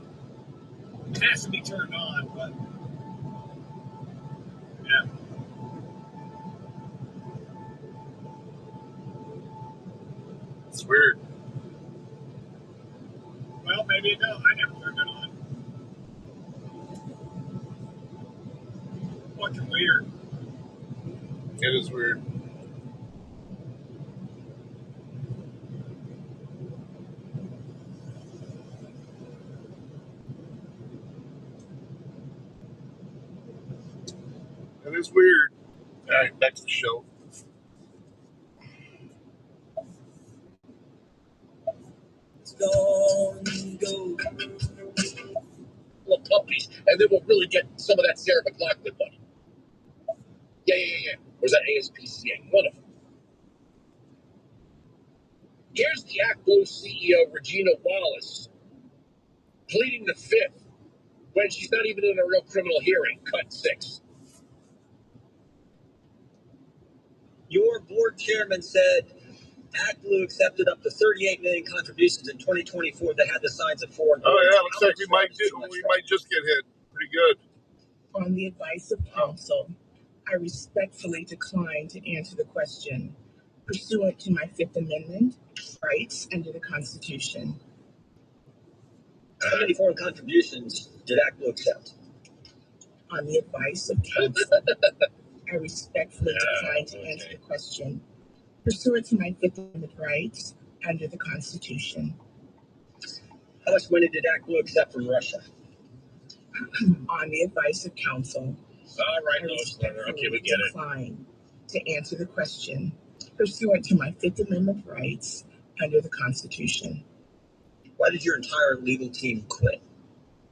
It has to be turned on, but yeah. It's weird. you know, I never turned it on. Fucking weird. It is weird. It is weird. All right, back to the show. Go. Little puppies, and then we'll really get some of that Sarah McLachlan money. Yeah. Or is that ASPCA? One of them. Here's the ActBlue CEO, Regina Wallace, pleading the fifth when she's not even in a real criminal hearing. Cut 6. Your board chairman said ActBlue accepted up to 38 million contributions in 2024 that had the signs of foreign. Oh yeah, looks like we might just get hit pretty good. On the advice of counsel, I respectfully decline to answer the question pursuant to my Fifth Amendment rights under the Constitution. How many foreign contributions did ActBlue accept? On the advice of counsel, I respectfully decline to answer the question pursuant to my Fifth Amendment rights under the Constitution. How much money did ActBlue accept from Russia? On the advice of counsel, All right, I okay, we get it. decline to answer the question pursuant to my Fifth Amendment rights under the Constitution. Why did your entire legal team quit?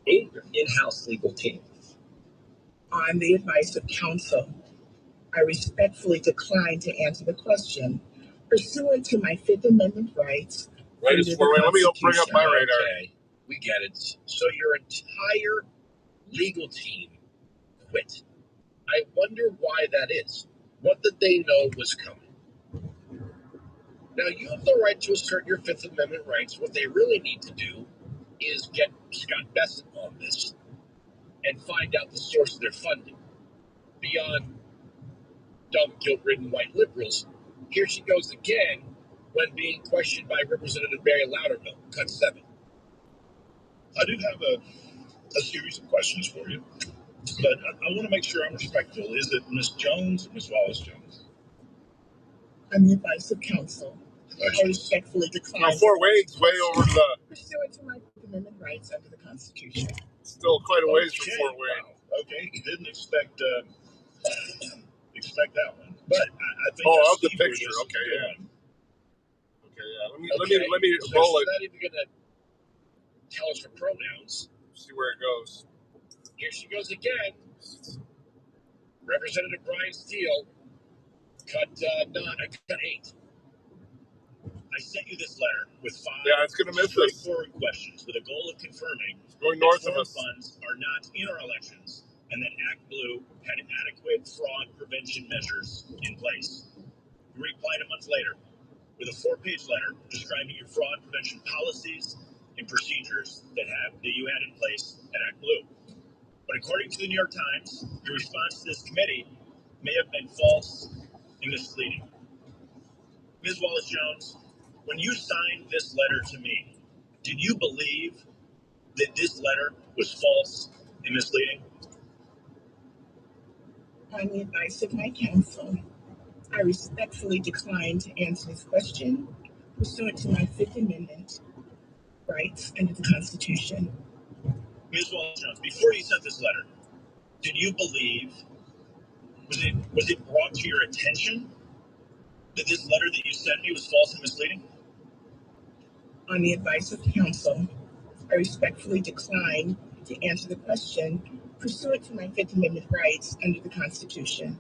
In-house legal team. On the advice of counsel, I respectfully decline to answer the question pursuant to my Fifth Amendment rights. Right, let me bring up my radar. Okay, we get it. So your entire legal team quit. I wonder why that is. What did they know was coming? Now, you have the right to assert your Fifth Amendment rights. What they really need to do is get Scott Bessent on this and find out the source of their funding. Beyond dumb, guilt-ridden white liberals, here she goes again when being questioned by Representative Barry Loudermilk. Cut 7. I do have a series of questions for you, but I want to make sure I'm respectful. Is it Ms. Jones or Ms. Wallace-Jones? On the advice of counsel, I respectfully decline. Now, Fort Wayne's way over the. Pursuant to my Fifth Amendment rights under the Constitution. Still quite a ways from Fort Wayne. Wow. Okay, didn't expect that one, but I think. Oh, of the picture. Okay, yeah. Okay, yeah. Let me so roll it. She's not even gonna tell us her pronouns. See where it goes. Here she goes again. Representative Brian Steele. Cut 8. I sent you this letter with 5 it's gonna miss us. straightforward questions with a goal of confirming going north of foreign us. funds are not in our elections and that ActBlue had adequate fraud prevention measures in place. You replied a month later with a 4-page letter describing your fraud prevention policies and procedures that you had in place at ActBlue. But according to the New York Times, your response to this committee may have been false and misleading. Ms. Wallace-Jones, when you signed this letter to me, did you believe that this letter was false and misleading? On the advice of my counsel, I respectfully decline to answer this question pursuant to my Fifth Amendment rights under the Constitution. Ms. Wallace-Jones, before you sent this letter, did you believe, was it brought to your attention that this letter that you sent me was false and misleading? On the advice of counsel, I respectfully decline to answer the question pursuant to my Fifth Amendment rights under the Constitution.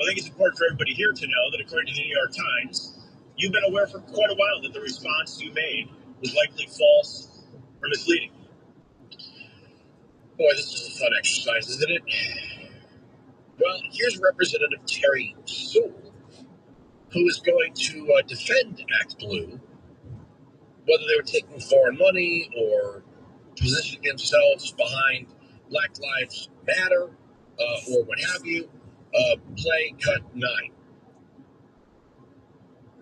I think it's important for everybody here to know that according to the New York Times, you've been aware for quite a while that the response you made was likely false or misleading. Boy, this is a fun exercise, isn't it? Well, here's Representative Terry Sewell, who is going to defend ActBlue, whether they were taking foreign money or positioning themselves behind Black Lives Matter or what have you. Play cut 9.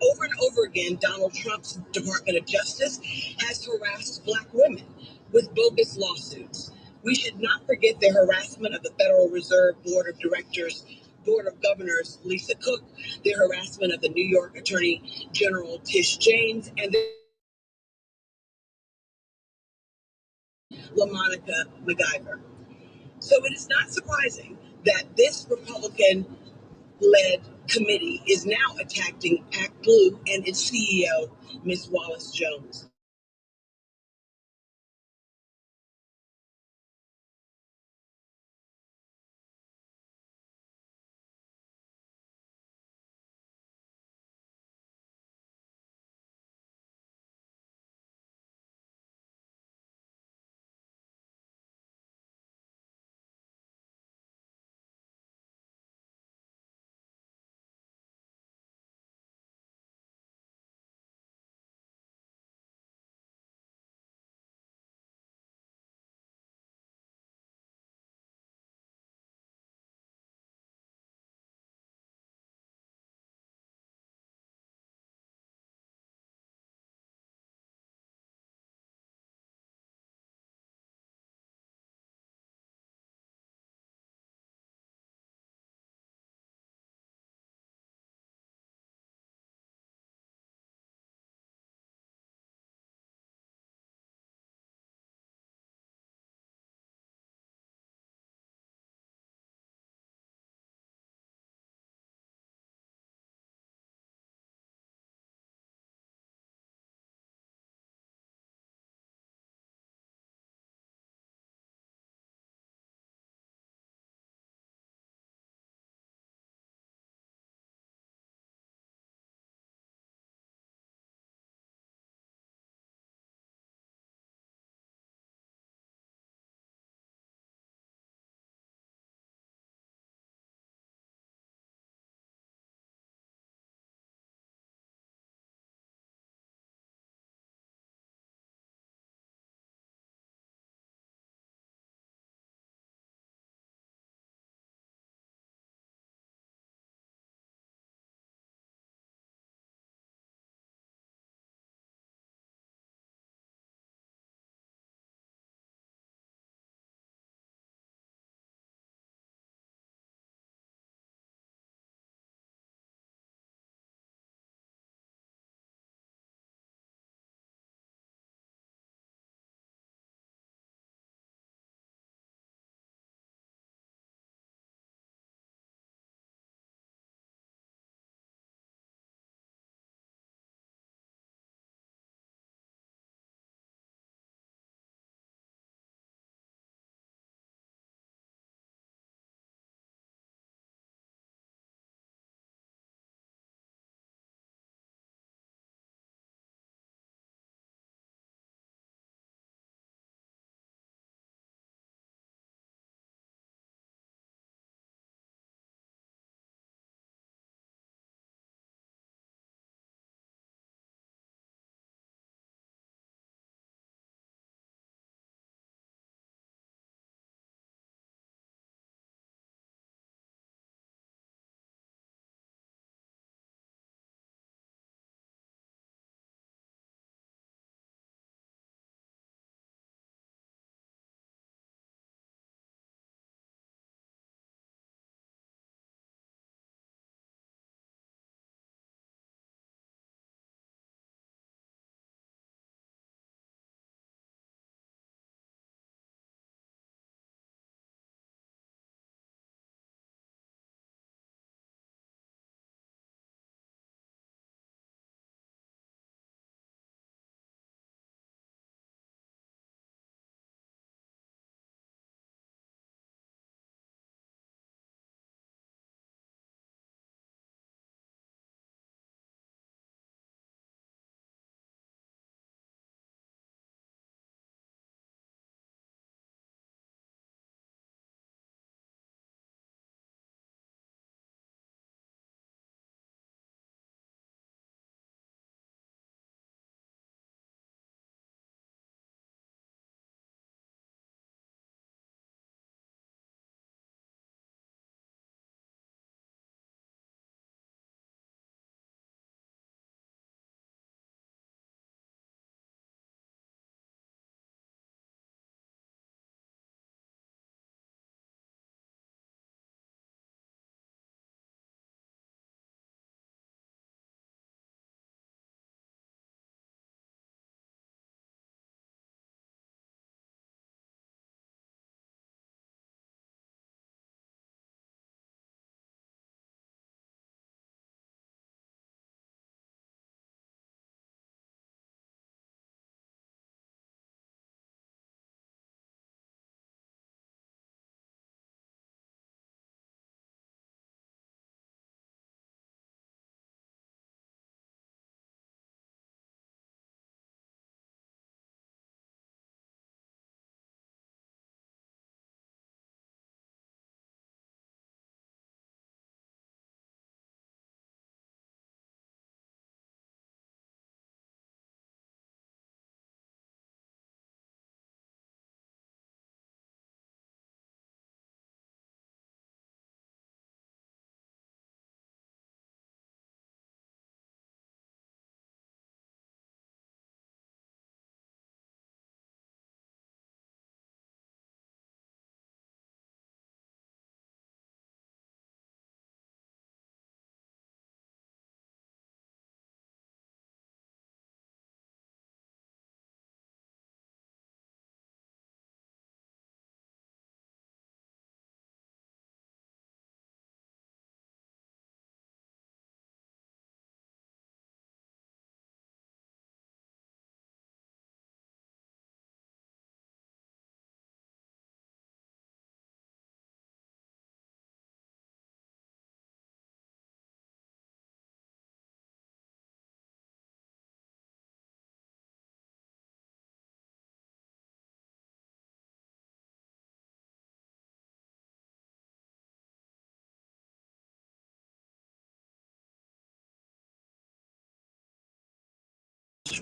Over and over again, Donald Trump's Department of Justice has harassed Black women. with bogus lawsuits. We should not forget the harassment of the Federal Reserve Board of Directors, Board of Governors, Lisa Cook, the harassment of the New York Attorney General Tish James, and the LaMonica MacGyver. So it is not surprising that this Republican led committee is now attacking Act Blue and its CEO, Ms. Wallace Jones.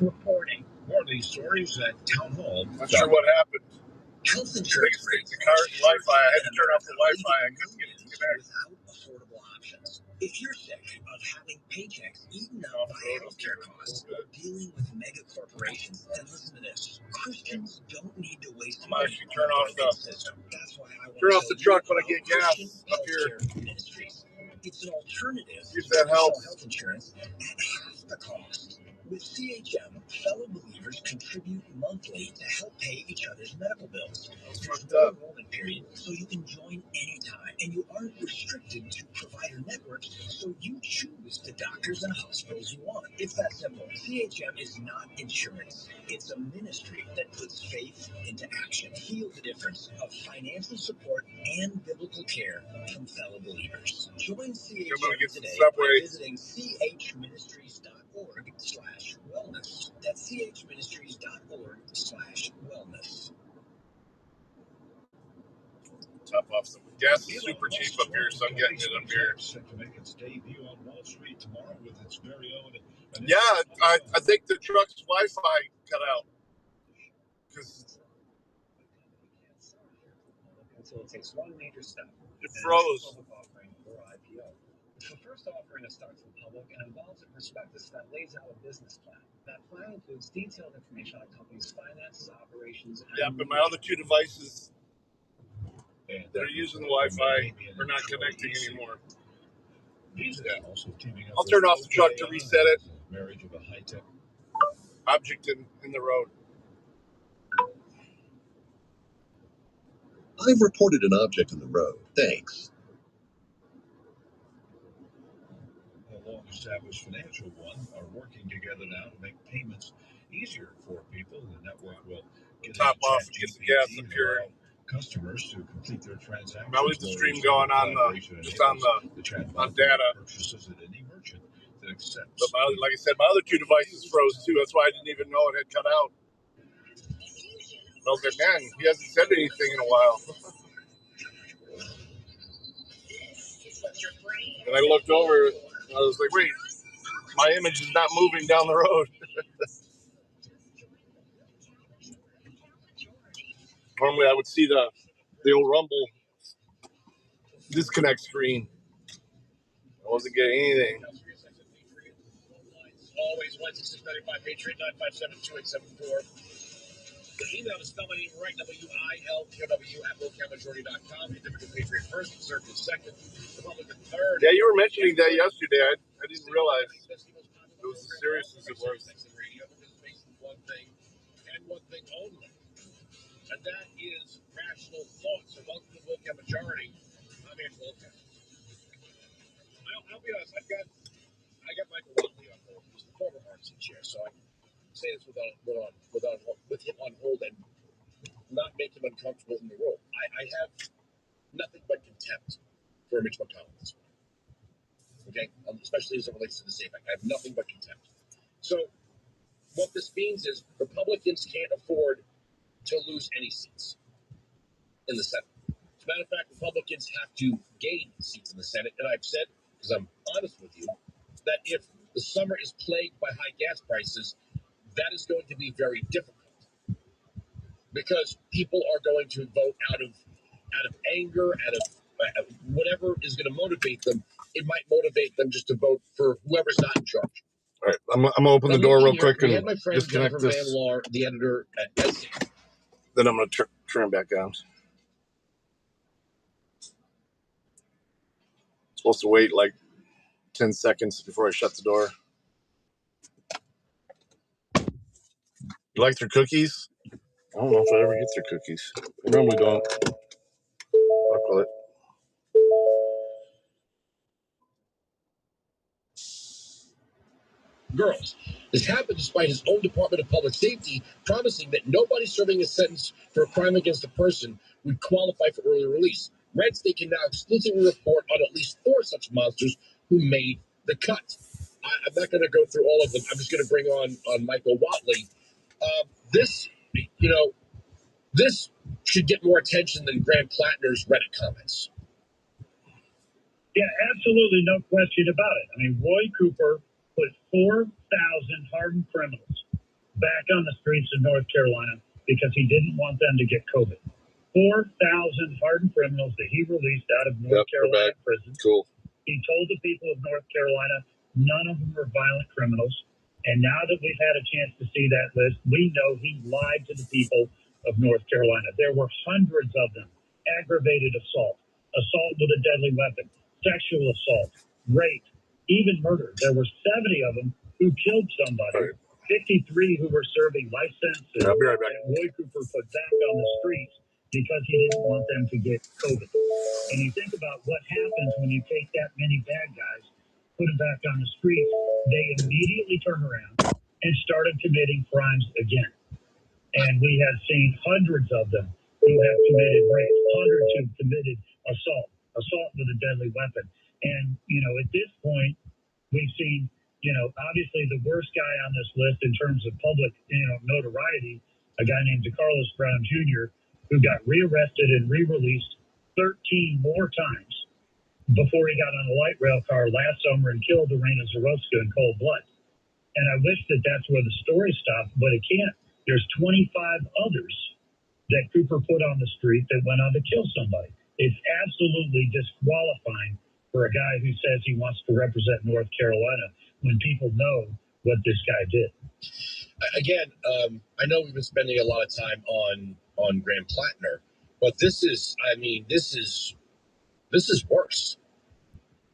reporting. More of these stories at Town Hall. Not sure what happened. Health insurance The car's Wi-Fi. I had to turn off the Wi-Fi. I couldn't get it to connect. Without affordable options. If you're sick of having paychecks eaten up by healthcare costs or dealing with mega corporations, then listen to this. Christians don't need to waste money. Actually, turn off the system. That's why I want turn to off the truck when I get gas up here. Ministries. It's an alternative See if that helps. health insurance at half the cost. With CHM, fellow believers contribute monthly to help pay each other's medical bills. There's no enrollment period, so you can join anytime, and you aren't restricted to provider networks, so you choose the doctors and hospitals you want. It's that simple. CHM is not insurance. It's a ministry that puts faith into action. Feel the difference of financial support and biblical care from fellow believers. Join CHM today by visiting chministries.org/wellness. That's chministries.org/wellness. Top off the gas is super cheap up here, so I'm getting it up here. Set to make its debut on Wall Street tomorrow with its very own. Yeah, I think the truck's Wi-Fi cut out. Until it takes one major step. It froze. Offering or IPO. It's the first offering that starts in public and involves a prospectus that lays out a business plan. That plan includes detailed information on a company's finances, operations, and but my other two devices, they're using the Wi-Fi. They're not connecting anymore. I'll turn off the truck to reset it. Marriage of a high-tech object in the road. I've reported an object in the road. Thanks. A long-established financial one are working together now to make payments easier for people. The network will get top off and get the gas up here. Customers to complete their transactions. I'll leave the stream going on on data. Purchases at any merchant that accepts. But like I said, my other two devices froze too. That's why I didn't even know it had cut out. I was like, man, he hasn't said anything in a while. And I looked over and I was like, wait, my image is not moving down the road. Normally I would see the old Rumble disconnect screen. I wasn't getting anything. Always Wednesday, 695 Patriot 957-2874. The email is spelled right, WILKW@localmajority.com. Individual Patriot first, conservative second, Republican third. Yeah, you were mentioning that yesterday. I didn't realize it was as serious as it was. One thing and one thing only, and that is rational thought. So welcome to the local majority. I'm Andrew Wilkins. I'll be honest. I got Michael Watley on hold. He's the former RC chair, so I can say this with him on hold and not make him uncomfortable in the role. I have nothing but contempt for Mitch McConnell this morning. Okay, especially as it relates to the SAFE Act. I have nothing but contempt. So what this means is Republicans can't afford to lose any seats in the Senate. As a matter of fact, Republicans have to gain seats in the Senate, and I've said, because I'm honest with you, that if the summer is plagued by high gas prices, that is going to be very difficult because people are going to vote out of anger, out of whatever is going to motivate them. It might motivate them just to vote for whoever's not in charge. All right, I'm going to open the door real quick and my friend disconnect Jennifer this. Van Laar, the editor at SC. Then I'm going to turn it back on. Supposed to wait like 10 seconds before I shut the door. You like their cookies? I don't know if I ever get their cookies. I normally don't. Fuck with it. Girls. This happened despite his own Department of Public Safety promising that nobody serving a sentence for a crime against a person would qualify for early release. Red State can now exclusively report on at least 4 such monsters who made the cut. I'm not going to go through all of them. I'm just going to bring on Michael Watley. This should get more attention than Graham Plattner's Reddit comments. Yeah, absolutely, no question about it. I mean, Roy Cooper put 4,000 hardened criminals back on the streets of North Carolina because he didn't want them to get COVID. 4,000 hardened criminals that he released out of North Carolina prison. Cool. He told the people of North Carolina none of them were violent criminals. And now that we've had a chance to see that list, we know he lied to the people of North Carolina. There were hundreds of them. Aggravated assault, assault with a deadly weapon, sexual assault, rape, even murder. There were 70 of them who killed somebody, 53 who were serving life sentences. I'll be right back. That Roy Cooper put back on the streets because he didn't want them to get COVID. And you think about what happens when you take that many bad guys, put them back on the streets, they immediately turn around and started committing crimes again. And we have seen hundreds of them who have committed rape, hundreds who've committed assault with a deadly weapon. And, at this point, we've seen, obviously the worst guy on this list in terms of public, notoriety, a guy named DeCarlos Brown Jr., who got rearrested and re-released 13 more times before he got on a light rail car last summer and killed Irina Zarotska in cold blood. And I wish that that's where the story stopped, but it can't. There's 25 others that Cooper put on the street that went on to kill somebody. It's absolutely disqualifying for a guy who says he wants to represent North Carolina when people know what this guy did. Again, I know we've been spending a lot of time on Graham Plattner, but this is worse.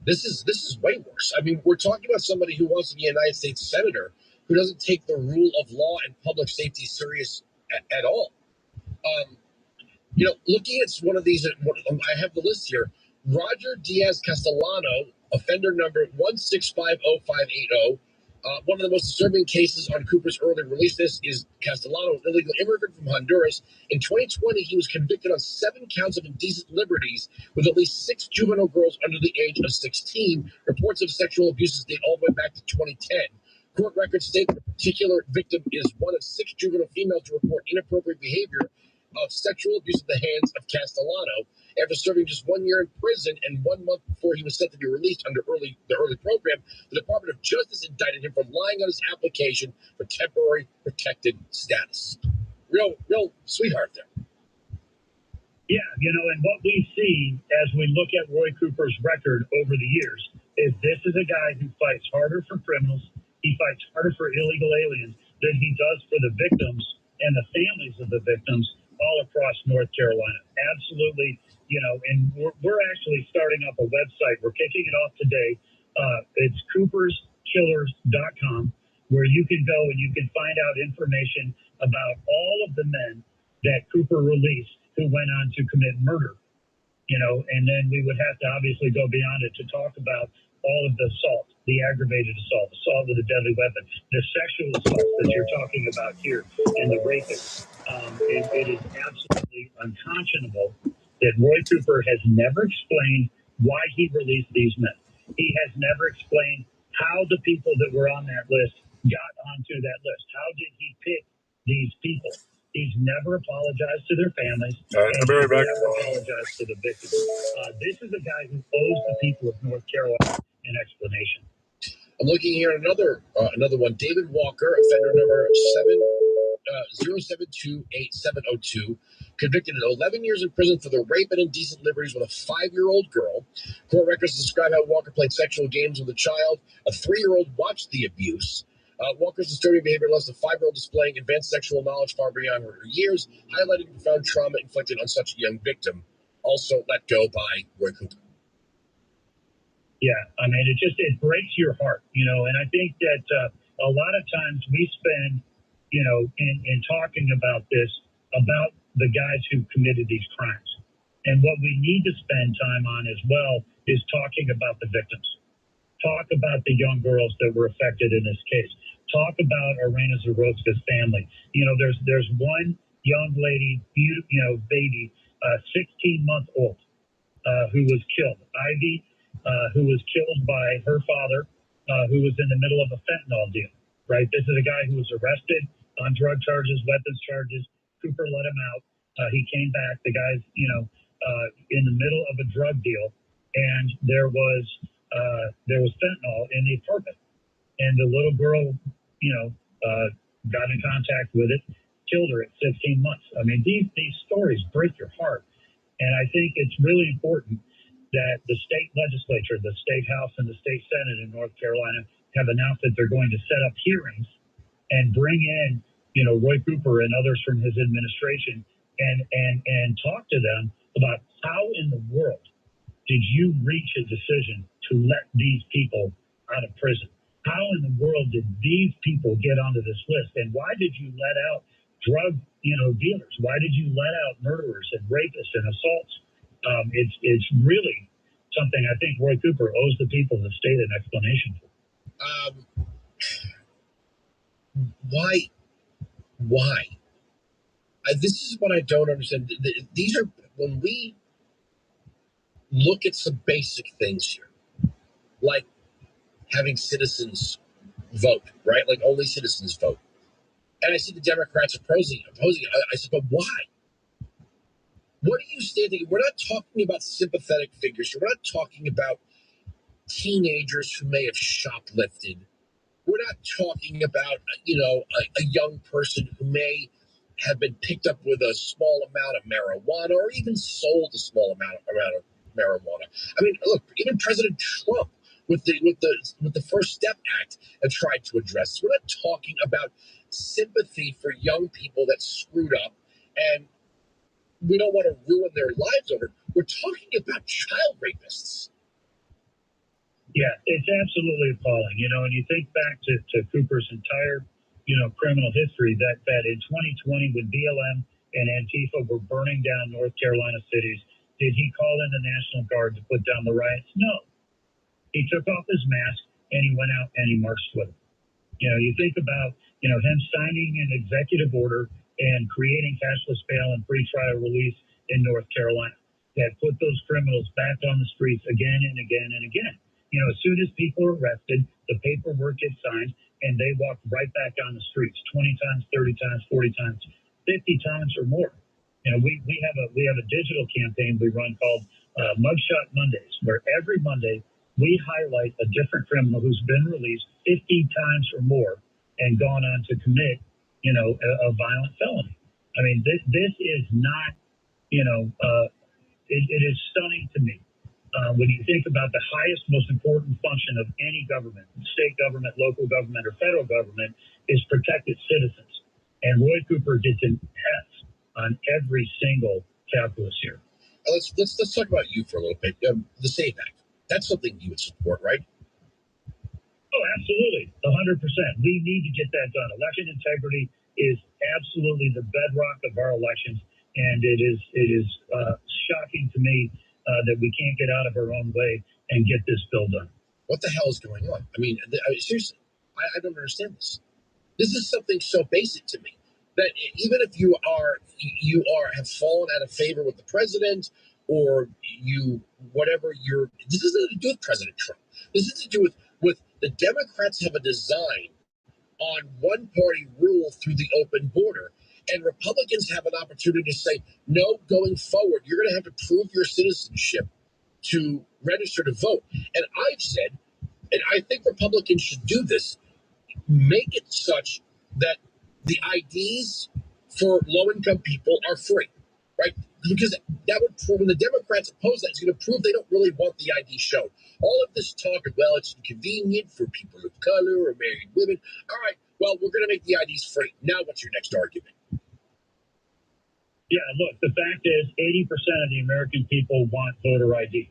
This is way worse. I mean, we're talking about somebody who wants to be a United States senator who doesn't take the rule of law and public safety serious at all. Looking at one of these, I have the list here. Roger Diaz Castellano, offender number 1650580. One of the most disturbing cases on Cooper's early release. This is Castellano, an illegal immigrant from Honduras. In 2020, he was convicted on 7 counts of indecent liberties with at least 6 juvenile girls under the age of 16. Reports of sexual abuses date all the way back to 2010. Court records state that the particular victim is one of 6 juvenile females to report inappropriate behavior of sexual abuse at the hands of Castellano. After serving just 1 year in prison and 1 month before he was set to be released under the early program, the Department of Justice indicted him for lying on his application for temporary protected status. Real sweetheart there. Yeah, and what we see as we look at Roy Cooper's record over the years is this is a guy who fights harder for criminals. He fights harder for illegal aliens than he does for the victims and the families of the victims all across North Carolina. Absolutely, and we're actually starting up a website. We're kicking it off today. It's cooperskillers.com, where you can go and you can find out information about all of the men that Cooper released who went on to commit murder. And then we would have to obviously go beyond it to talk about all of the assault, the aggravated assault with a deadly weapon, the sexual assault that you're talking about here, and the rapist. It is absolutely unconscionable that Roy Cooper has never explained why he released these men. He has never explained how the people that were on that list got onto that list. How did he pick these people? He's never apologized to their families. And he's never apologized to the victims. This is a guy who owes the people of North Carolina an explanation. I'm looking here at another one. David Walker, offender number 0728702, convicted of 11 years in prison for the rape and indecent liberties with a 5-year-old girl. Court records describe how Walker played sexual games with a child. A 3-year-old watched the abuse. Walker's disturbing behavior left a 5-year-old displaying advanced sexual knowledge far beyond her years, highlighting profound trauma inflicted on such a young victim. Also let go by Roy Cooper. Yeah, I mean, it breaks your heart, and I think that a lot of times we spend, in talking about this, about the guys who committed these crimes. And what we need to spend time on as well is talking about the victims. Talk about the young girls that were affected in this case. Talk about Irina Zarotska's family. There's one young lady, baby, 16-month-old, who was killed. Ivy, who was killed by her father, who was in the middle of a fentanyl deal, right? This is a guy who was arrested on drug charges, weapons charges. Cooper let him out. He came back. The guy's, in the middle of a drug deal, and there was fentanyl in the apartment. And the little girl, got in contact with it, killed her at 16 months. I mean, these stories break your heart. And I think it's really important that the state legislature, the state house and the state senate in North Carolina have announced that they're going to set up hearings and bring in, Roy Cooper and others from his administration and talk to them about how in the world did you reach a decision to let these people out of prison? How in the world did these people get onto this list? And why did you let out drug, dealers? Why did you let out murderers and rapists and assaults? It's really something I think Roy Cooper owes the people of the state an explanation for. Why? This is what I don't understand. These are, when we look at some basic things here, like having citizens vote, right? Like only citizens vote. And I see the Democrats opposing it. I said, but why? What are you standing? We're not talking about sympathetic figures. We're not talking about teenagers who may have shoplifted. We're not talking about, a young person who may have been picked up with a small amount of marijuana or even sold a small amount of marijuana. I mean, look, even President Trump with the First Step Act have tried to address this. We're not talking about sympathy for young people that screwed up and we don't want to ruin their lives over it. We're talking about child rapists. Yeah, it's absolutely appalling. And you think back to Cooper's entire, criminal history, that in 2020 when BLM and Antifa were burning down North Carolina cities, did he call in the National Guard to put down the riots? No. He took off his mask and he went out and he marched with them. You think about, him signing an executive order and creating cashless bail and pretrial release in North Carolina that put those criminals back on the streets again and again and again. As soon as people are arrested, the paperwork gets signed and they walk right back on the streets 20 times, 30 times, 40 times, 50 times or more. We have a digital campaign we run called Mugshot Mondays, where every Monday we highlight a different criminal who's been released 50 times or more and gone on to commit, a violent felony. I mean, this is not, it is stunning to me. When you think about the highest, most important function of any government, state government, local government, or federal government, is protect its citizens. And Roy Cooper gets an F on every single calculus here. Let's talk about you for a little bit. The SAVE Act. That's something you would support, right? Oh, absolutely. 100%. We need to get that done. Election integrity is absolutely the bedrock of our elections. And it is shocking to me that we can't get out of our own way and get this bill done. What the hell is going on? I mean seriously, I don't understand this. This is something so basic to me that even if you have fallen out of favor with the president or this isn't to do with President Trump. This is to do with the Democrats have a design on one party rule through the open border. And Republicans have an opportunity to say, no, going forward, you're going to have to prove your citizenship to register to vote. And I've said, and I think Republicans should do this, make it such that the IDs for low-income people are free, right? Because that would prove, when the Democrats oppose that, it's going to prove they don't really want the ID shown. All of this talk of, well, it's inconvenient for people of color or married women. All right, well, we're going to make the IDs free. Now what's your next argument? Yeah, look, the fact is 80% of the American people want voter ID.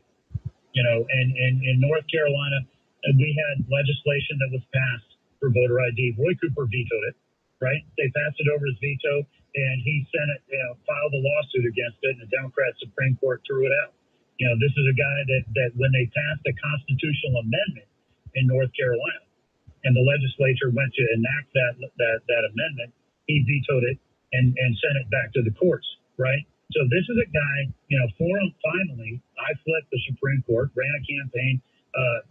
And in North Carolina, we had legislation that was passed for voter ID. Roy Cooper vetoed it, right? They passed it over his veto, and he filed a lawsuit against it, and the Democrat Supreme Court threw it out. This is a guy that when they passed a constitutional amendment in North Carolina, and the legislature went to enact that amendment, he vetoed it and sent it back to the courts, right? So this is a guy, finally, I flipped the Supreme Court, ran a campaign,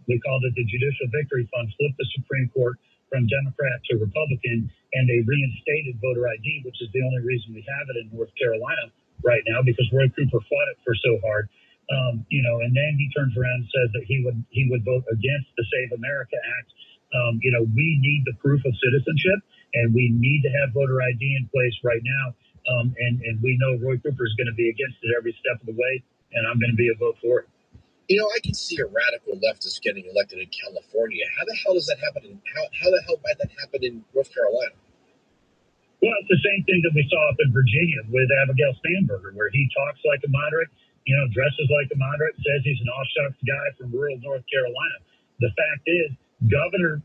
we called it the Judicial Victory Fund, flipped the Supreme Court from Democrat to Republican, and they reinstated voter ID, which is the only reason we have it in North Carolina right now, because Roy Cooper fought it for so hard. And then he turns around and says that he would vote against the Save America Act. We need the proof of citizenship, and we need to have voter ID in place right now. And we know Roy Cooper is going to be against it every step of the way, and I'm going to be a vote for it. You know, I can see a radical leftist getting elected in California. How the hell does that happen? How the hell might that happen in North Carolina? Well, it's the same thing that we saw up in Virginia with Abigail Spanberger, where he talks like a moderate, dresses like a moderate, says he's an all-shucks guy from rural North Carolina. The fact is, Governor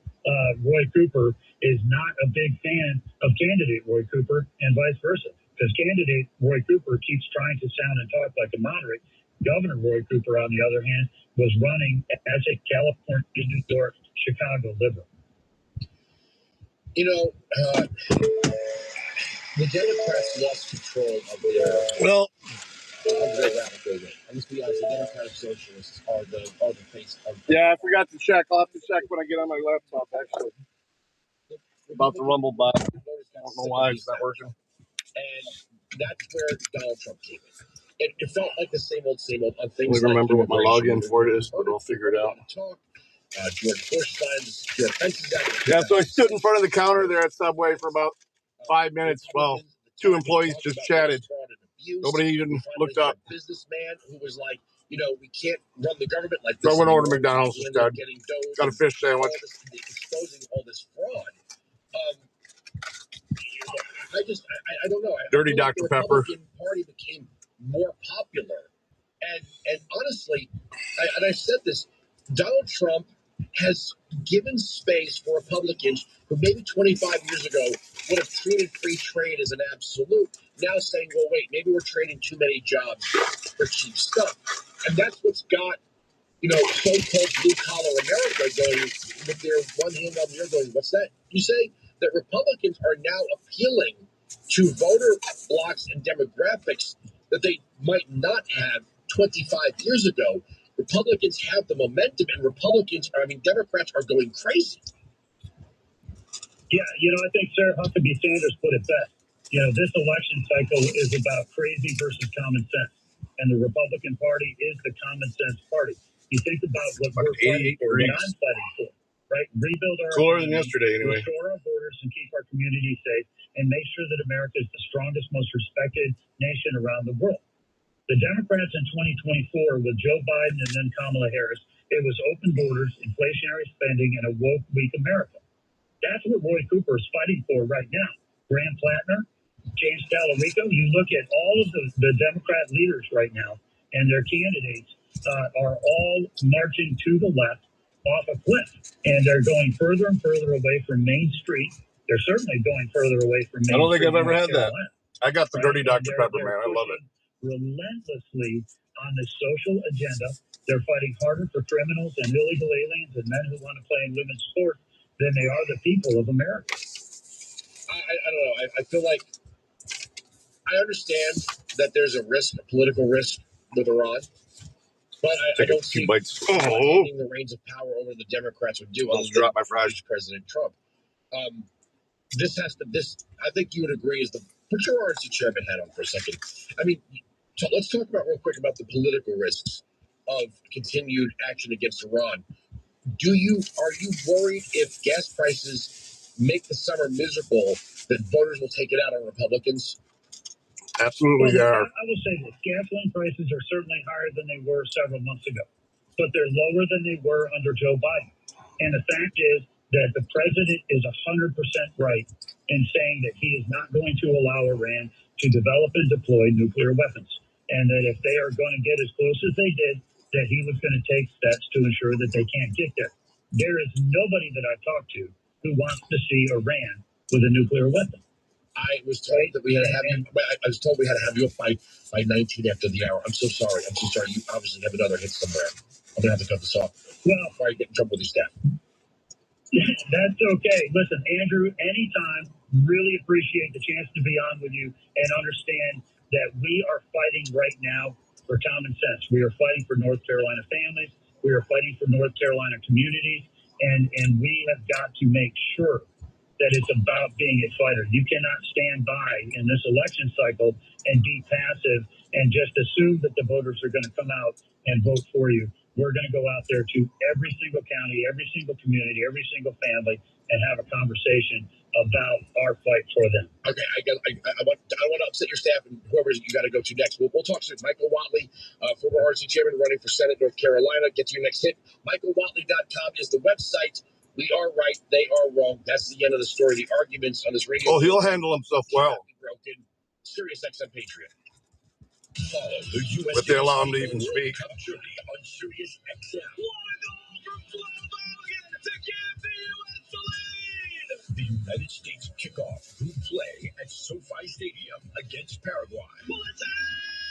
Roy Cooper is not a big fan of candidate Roy Cooper and vice versa, because candidate Roy Cooper keeps trying to sound and talk like a moderate. Governor Roy Cooper, on the other hand, was running as a California, New York, Chicago liberal. You know, the Democrats lost control of their radical wing. And let's be honest, the Democratic Socialists are the face of. Yeah, I forgot to check. I'll have to check when I get on my laptop, actually. About the Rumble bot. I don't know why it's not working. And that's where Donald Trump came in. It felt like the same old on things. I don't remember what my login for it is, but I'll figure it out. George Bush signed the Secure Fences Act. Yeah, so I stood in front of the counter there at Subway for about 5 minutes while 2 employees just chatted. Nobody even looked up. A businessman who was like, we can't run the government like this. So I went over to McDonald's and got a fish sandwich. Exposing all this fraud. I don't know. Dirty Dr. Pepper. The Republican Party became more popular. And honestly, I said this, Donald Trump has given space for Republicans who maybe 25 years ago would have treated free trade as an absolute, now saying, well, wait, maybe we're trading too many jobs for cheap stuff. And that's what's got, so-called blue-collar America going with their one hand on the other going, what's that? You say that Republicans are now appealing to voter blocks and demographics that they might not have 25 years ago. Republicans have the momentum, and Democrats are going crazy. Yeah, I think Sarah Huckabee Sanders put it best. This election cycle is about crazy versus common sense, and the Republican Party is the common sense party. You think about what we're fighting for, what I'm fighting for, right? Rebuild our cooler than yesterday, anyway. Restore our borders and keep our communities safe, and make sure that America is the strongest, most respected nation around the world. The Democrats in 2024 with Joe Biden and then Kamala Harris, it was open borders, inflationary spending, and a woke, weak America. That's what Roy Cooper is fighting for right now. Graham Plattner, James Talarico, you look at all of the Democrat leaders right now, and their candidates are all marching to the left off a cliff. And they're going further and further away from Main Street. They're certainly going further away from Main Street. I don't think I've ever had that. I got the dirty Dr. Pepper, man. I love it. Relentlessly on the social agenda. They're fighting harder for criminals and illegal aliens and men who want to play in women's sports than they are the people of America. I don't know. I feel like I understand that there's a risk, a political risk with Iran, but I don't see what handing the reins of power over to the Democrats would do. Almost dropped my fries. President Trump. I think you would agree, is put your RNC chairman hat on for a second. Let's talk about real quick about the political risks of continued action against Iran. Are you worried if gas prices make the summer miserable that voters will take it out on Republicans? Absolutely, they are. I will say this. Gasoline prices are certainly higher than they were several months ago, but they're lower than they were under Joe Biden. And the fact is that the president is 100% right in saying that he is not going to allow Iran to develop and deploy nuclear weapons, and that if they are going to get as close as they did, that he was going to take steps to ensure that they can't get there. There is nobody that I've talked to who wants to see Iran with a nuclear weapon. I was told that we had to have you. I was told we had to have you up by 19 after the hour. I'm so sorry. You obviously have another hit somewhere. I'm gonna have to cut this off. Well, before I get in trouble with your staff. That's okay. Listen, Andrew, anytime. Really appreciate the chance to be on with you and understand that we are fighting right now for common sense. We are fighting for North Carolina families. We are fighting for North Carolina communities, and we have got to make sure that it's about being a fighter. You cannot stand by in this election cycle and be passive and just assume that the voters are going to come out and vote for you. We're going to go out there to every single county, every single community, every single family, and have a conversation about our fight for them. Okay, I want to upset your staff and whoever you got to go to next. We'll talk soon. Michael Watley, former RC chairman running for Senate, North Carolina. Get to your next hit. MichaelWatley.com is the website. We are right. They are wrong. That's the end of the story. The arguments on this radio. Oh, he'll handle himself well. Broken. Sirius XM Patriot. Follow the U.S. But they allow him to even speak. Cup journey on Sirius XM. The United States kickoff group play at SoFi Stadium against Paraguay.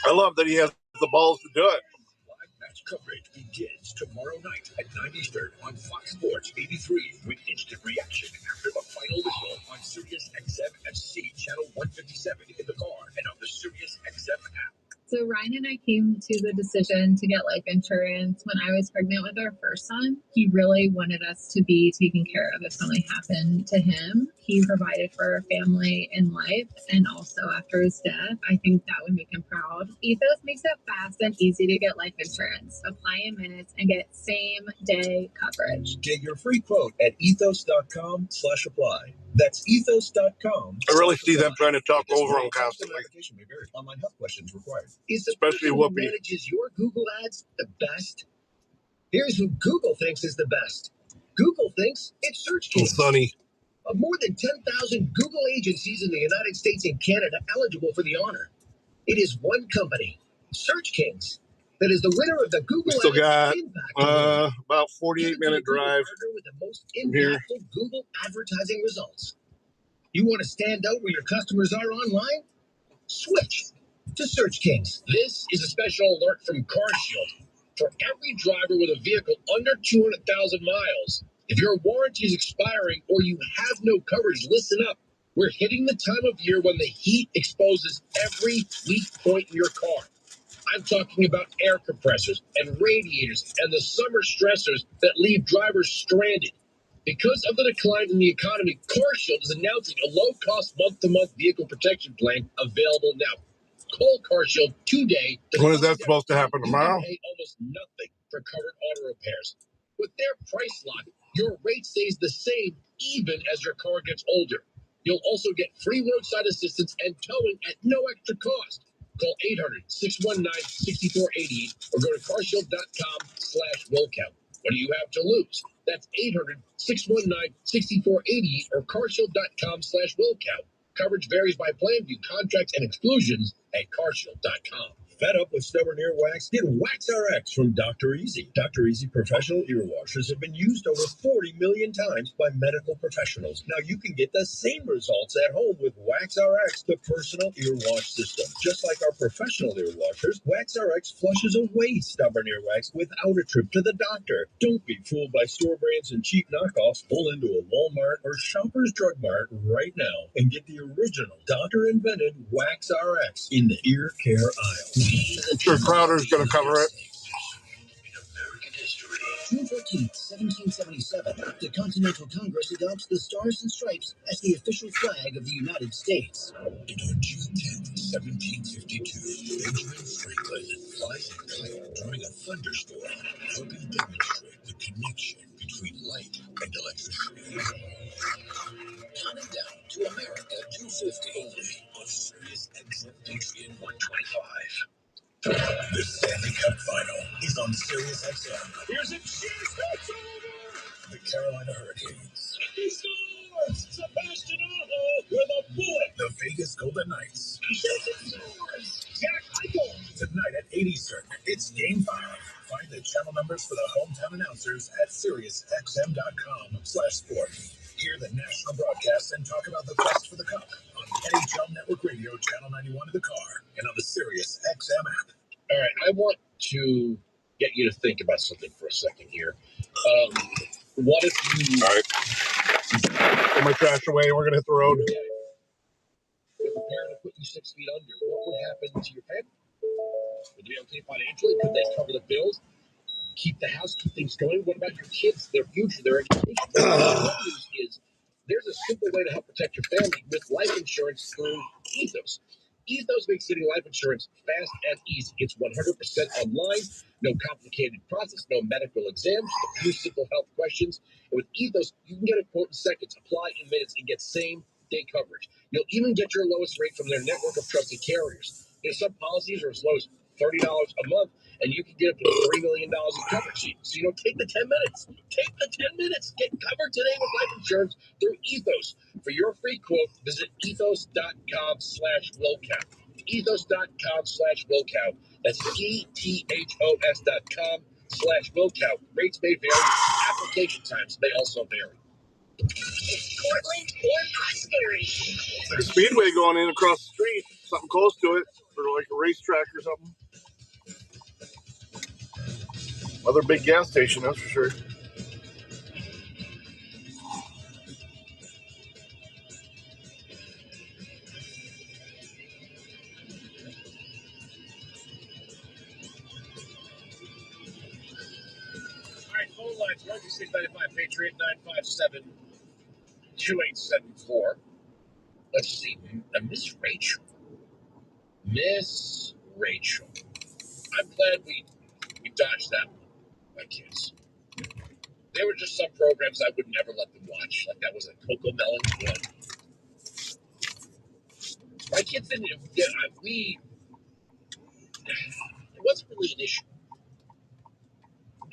I love that he has the balls to do it. Live match coverage begins tomorrow night at 9 Eastern on Fox Sports 83 with instant reaction after the final whistle on Sirius XM FC channel 157 in the car and on the Sirius XM app. So Ryan and I came to the decision to get life insurance when I was pregnant with our first son. He really wanted us to be taken care of if something happened to him. He provided for our family in life and also after his death. I think that would make him proud. Ethos makes it fast and easy to get life insurance. Apply in minutes and get same day coverage. Get your free quote at ethos.com/apply. That's ethos.com. I really see them trying to talk over him constantly. Online health questions required. Is the Especially person who Whoopi. manages your Google ads the best? Here's who Google thinks is the best. Google thinks it's Search Oh, Kings. Sonny. Of more than 10,000 Google agencies in the United States and Canada eligible for the honor, it is one company, Search Kings, that is the winner of the Google We still got Ads Impact Award. about 48-minute drive Partner with the most from here. impactful Google advertising results. You want to stand out where your customers are online? Switch to Search Kings. This is a special alert from CarShield. For every driver with a vehicle under 200,000 miles, if your warranty is expiring or you have no coverage, listen up. We're hitting the time of year when the heat exposes every weak point in your car. I'm talking about air compressors and radiators and the summer stressors that leave drivers stranded. Because of the decline in the economy, CarShield is announcing a low-cost month-to-month vehicle protection plan available now. Call CarShield today. When is that supposed to happen, tomorrow? You can pay almost nothing for covered auto repairs. With their price lock, your rate stays the same even as your car gets older. You'll also get free roadside assistance and towing at no extra cost. Call 800-619-6488 or go to carshield.com/willcount. What do you have to lose? That's 800-619-6488 or carshield.com/willcount. Coverage varies by plan. View contracts and exclusions at carshield.com. Fed up with stubborn earwax? Get Wax RX from Dr. Easy. Dr. Easy professional ear washers have been used over 40 million times by medical professionals. Now you can get the same results at home with Wax RX, the personal ear wash system. Just like our professional ear washers, Wax RX flushes away stubborn earwax without a trip to the doctor. Don't be fooled by store brands and cheap knockoffs. Pull into a Walmart or Shoppers Drug Mart right now and get the original doctor-invented Wax RX in the ear care aisle. I'm sure Crowder's going to cover it. June 14th, 1777, the Continental Congress adopts the Stars and Stripes as the official flag of the United States. And on June 10th, 1752, Benjamin Franklin flies a kite during a thunderstorm, helping demonstrate the connection between light and electricity. Counting down to America 250. Only on Sirius XM Patriot 125. The Stanley Cup Final is on Sirius XM. Here's a chance. It's over. The Carolina Hurricanes. He scores! Sebastian Aho with a bullet. The Vegas Golden Knights. Jack Eichel. Tonight at 8 Eastern, it's Game 5. Find the channel numbers for the hometown announcers at SiriusXM.com/sport. Hear the national broadcast and talk about the quest for the cup on NHL Network Radio, Channel 91 in the car, and on the Sirius XM app. All right, I want to get you to think about something for a second here. What if you... All right. Put my trash away. We're going to hit the road. If a parent put you 6 feet under, what would happen to your family? Would they be okay financially? Could they cover the bills? Keep the house, keep things going? What about your kids, their future, their education? The good news is there's a simple way to help protect your family with life insurance through Ethos. Ethos makes getting life insurance fast and easy. It's 100% online, no complicated process, no medical exams, a few simple health questions. And with Ethos, you can get a quote in seconds, apply in minutes, and get same-day coverage. You'll even get your lowest rate from their network of trusted carriers. Some policies are as low as $30 a month, and you can get up to $3 million in coverage. So, take the 10 minutes. Take the 10 minutes. Get covered today with life insurance through Ethos. For your free quote, visit ethos.com/willcount. Ethos.com/willcount. That's ETHOS.com/willcount. Rates may vary. Application times may also vary. Portland or prosperity. There's a speedway going in across the street, something close to it, or like a racetrack or something. Another big gas station, that's for sure. All right, phone lines, 1-695 Patriot 957-2874. Let's see, Miss Rachel. Miss Rachel. I'm glad we dodged that one, my kids. There were just some programs I would never let them watch. Like that was a Coco Melon one. My kids didn't. Yeah, it wasn't really an issue.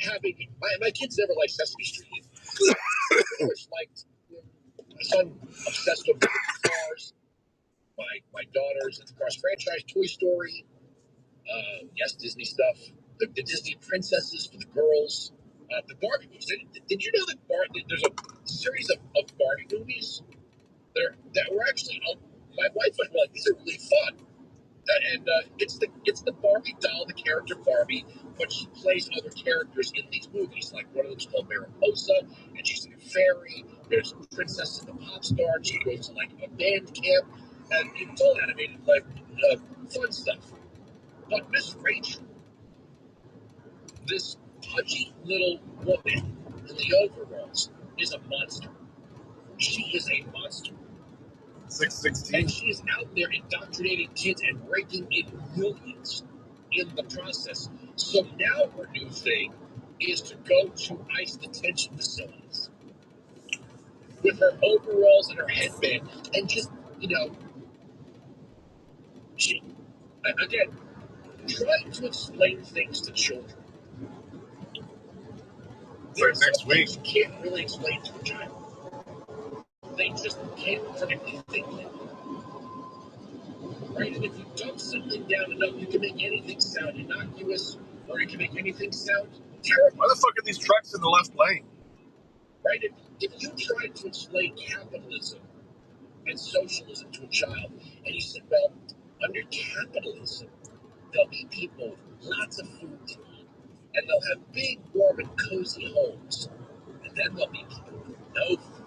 Having my kids never liked Sesame Street. They always liked. My son obsessed with cars. My daughters, the Cars franchise, Toy Story. Yes, Disney stuff. The Disney princesses for the girls. The Barbie movies. Did you know that there's a series of Barbie movies that were actually. My wife was like, these are really fun. And it's the Barbie doll, the character Barbie, but she plays other characters in these movies. Like one of them's called Mariposa, and she's like a fairy. There's Princess and the Pop Star, and she goes to like a band camp, and it's all animated, like fun stuff. But Miss Rachel, this pudgy little woman in the overalls, is a monster. She is a monster. 616. And she is out there indoctrinating kids and raking in millions in the process. So now her new thing is to go to ICE detention facilities with her overalls and her headband and just, she, again, trying to explain things to children. There's next week. You can't really explain to a child. They just can't critically think. Right? And if you dump something down enough, you can make anything sound innocuous, or you can make anything sound terrible. Why the fuck are these trucks in the left lane? Right? If you tried to explain capitalism and socialism to a child, and you said, well, under capitalism, there'll be people with lots of food to eat, and they'll have big, warm, and cozy homes. And then there'll be people with no food.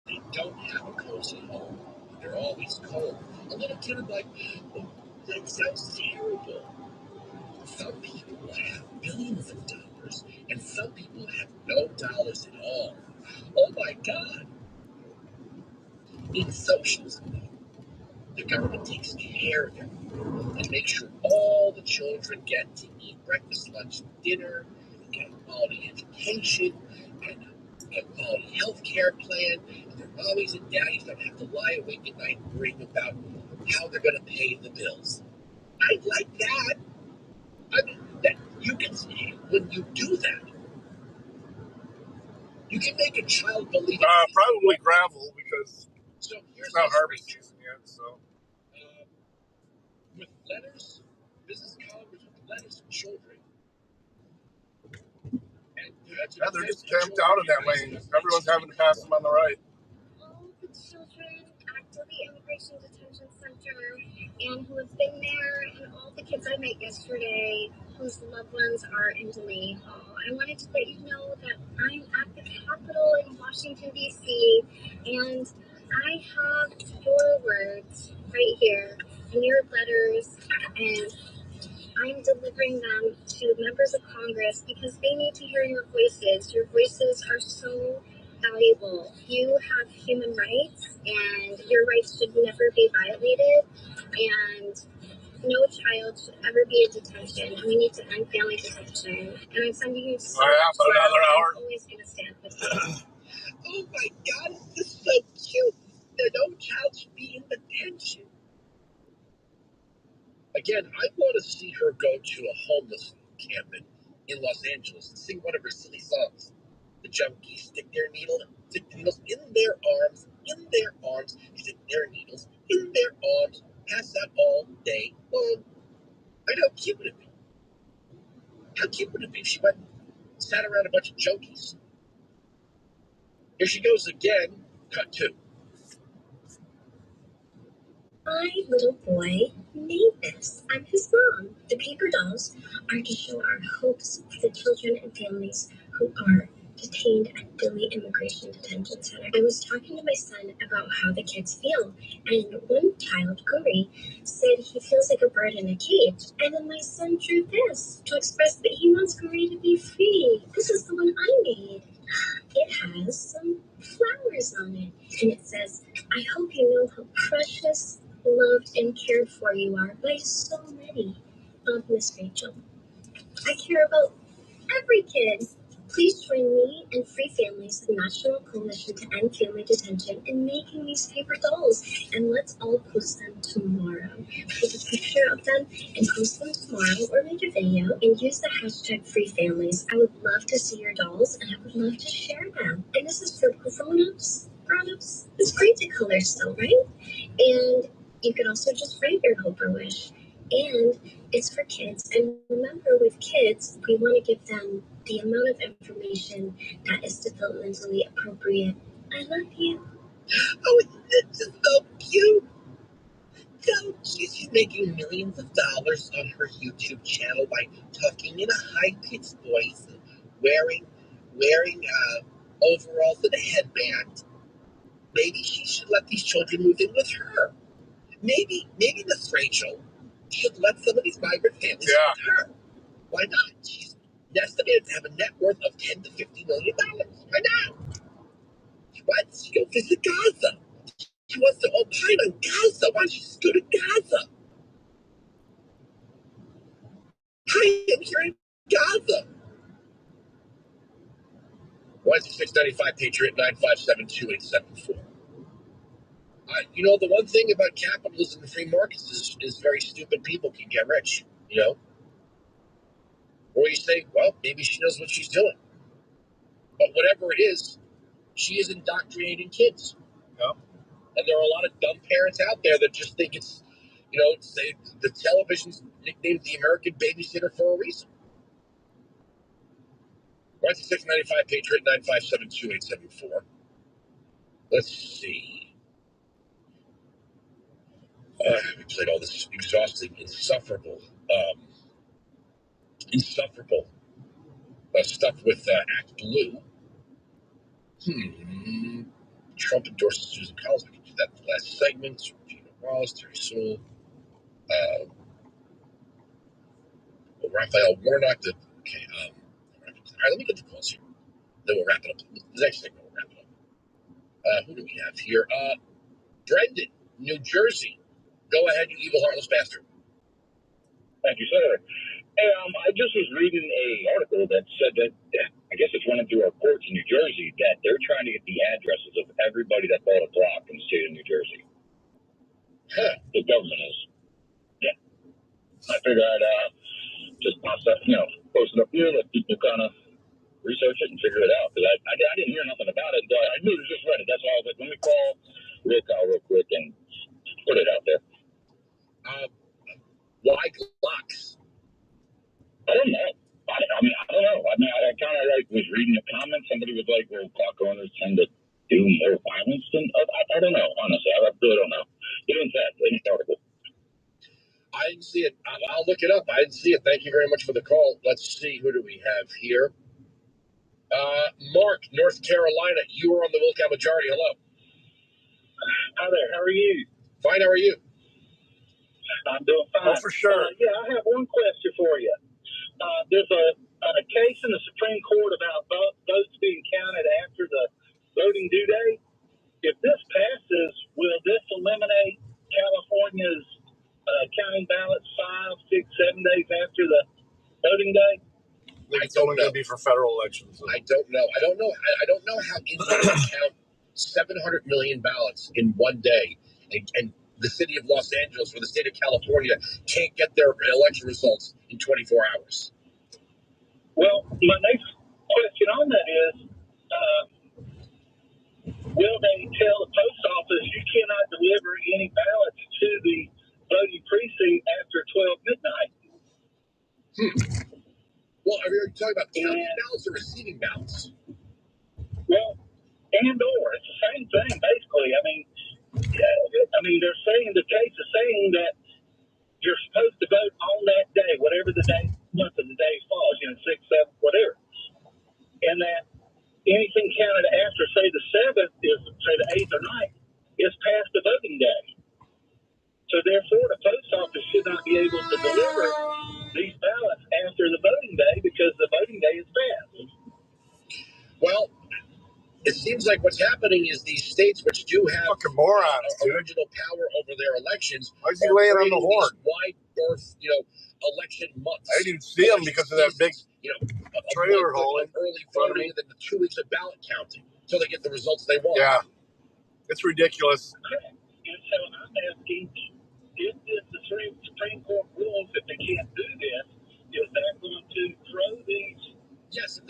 They don't have a cozy home. They're always cold. A little kid would be like, oh, that sounds terrible. Some people have billions of dollars, and some people have no dollars at all. Oh my God. In socialism, the government takes care of everyone and makes sure all the children get to eat breakfast, lunch, and dinner, get a quality education, and a quality health care plan, and their mommies and daddies don't have to lie awake at night worrying about how they're going to pay the bills. I like that. I mean, that you can see when you do that, you can make a child believe it. Probably gravel because it's not harvest season yet. So with letters, business cards with letters for children. And they're just camped out in that lane. Everyone's having to pass them on the right. All the children at the Immigration Detention Center and who have been there, and all the kids I met yesterday whose loved ones are in Delaney Hall. I wanted to let you know that I'm at the Capitol in Washington, D.C., and I have your words right here and your letters, and I'm delivering them to members of Congress because they need to hear your voices. Your voices are so valuable. You have human rights, and your rights should never be violated. And no child should ever be in detention. And we need to end family detention. And I'm sending you so much love. I'm always going to stand with you. Oh my God, this is so cute. No child should be in detention. Again, I want to see her go to a homeless encampment in Los Angeles and sing one of her silly songs. The junkies stick their needles in their arms, stick their needles in their arms, pass out all day long. I know, how cute would it be? How cute would it be if she went and sat around a bunch of junkies? Here she goes again, cut two. My little boy made this. I'm his mom. The paper dolls are to show our hopes for the children and families who are detained at Dilley Immigration Detention Center. I was talking to my son about how the kids feel, and one child, Guri, said he feels like a bird in a cage. And then my son drew this to express that he wants Guri to be free. This is the one I made. It has some flowers on it, and it says, I hope you know how precious, loved, and cared for you are by so many of Miss Rachel. I care about every kid. Please join me and Free Families, the National Coalition to End Family Detention, in making these paper dolls. And let's all post them tomorrow. Take a picture of them and post them tomorrow, or make a video and use the hashtag Free Families. I would love to see your dolls, and I would love to share them. And this is for grown-ups. Grown-ups. It's great to color still, right? And you can also just write your hope or wish. And it's for kids. And remember, with kids, we want to give them the amount of information that is developmentally appropriate. I love you. Oh, this is so cute. So she's making millions of dollars on her YouTube channel by talking in a high-pitched voice and wearing overalls and a headband. Maybe she should let these children move in with her. Maybe Miss Rachel should let some of these migrant families with her. Why not? She's estimated to have a net worth of $10 to $50 million. Why not? Why does she go visit Gaza? She wants to opine on Gaza. Why don't you just go to Gaza? Hi, I'm here in Gaza. 1-695 Patriot 957-2874. You know, the one thing about capitalism and free markets is very stupid people can get rich, you know? Or you say, well, maybe she knows what she's doing. But whatever it is, she is indoctrinating kids. Yeah. And there are a lot of dumb parents out there that just think it's, you know, say the television's nicknamed the American babysitter for a reason. 1-695 Patriot 957-2874. Let's see. We played all this exhausting, insufferable stuff with Act Blue. Trump endorses Susan Collins. I can do that in the last segment. Gina Ross, Terry Sewell. Raphael Warnock. Okay. All right, let me get the calls here. Then we'll wrap it up. The next segment, we'll wrap it up. Who do we have here? Brendan, New Jersey. Go ahead, you evil, heartless bastard. Thank you, sir. Hey, I just was reading a article that said that, I guess it's running through our courts in New Jersey, that they're trying to get the addresses of everybody that bought a block in the state of New Jersey. Huh. The government is. Yeah. I figured I'd just post it up here, let people kind of research it and figure it out. Because I didn't hear nothing about it. I knew it was just Reddit. That's why I was like, let me call real quick and put it out there. Why blocks? I don't know. I don't know. I kind of was reading the comments. Somebody was like, well, block owners tend to do more violence than... I don't know, honestly. I really don't know. It didn't say in the article. I didn't see it. I'll look it up. I didn't see it. Thank you very much for the call. Let's see. Who do we have here? Mark, North Carolina. You are on the Wilkow Majority. Hello. Hi there. How are you? Fine. How are you? I'm doing fine. Oh, for sure. Yeah, I have one question for you. There's a case in the Supreme Court about votes being counted after the voting due day. If this passes, will this eliminate California's counting ballots 5, 6, 7 days after the voting day? It's only going to be for federal elections. So. I don't know. I don't know how India can count 700 million ballots in one day, and the city of Los Angeles or the state of California can't get their election results in 24 hours. Well, my next question on that is, will they tell the post office you cannot deliver any ballots to the voting precinct after 12 midnight? Well, are you talking about counting ballots or receiving ballots? Well, and/or it's the same thing basically. I mean, they're saying the case is saying that you're supposed to vote on that day, whatever the day, month of the day falls, 6, 7, whatever, and that anything counted after, say, the 7th is, say, the 8th or 9th, is past the voting day. So therefore, the post office should not be able to deliver these ballots after the voting day because the voting day is past. Well, it seems like what's happening is these states which do have fucking morons, original power over their elections. Why is he laying on the horn? Wide berth, election months. I didn't even see him because of that big trailer hauling early voting and then the 2 weeks of ballot counting until they get the results they want. Yeah, it's ridiculous. And so I'm asking, if the Supreme Court rules that they can't do this, is that going to throw these? Yes, I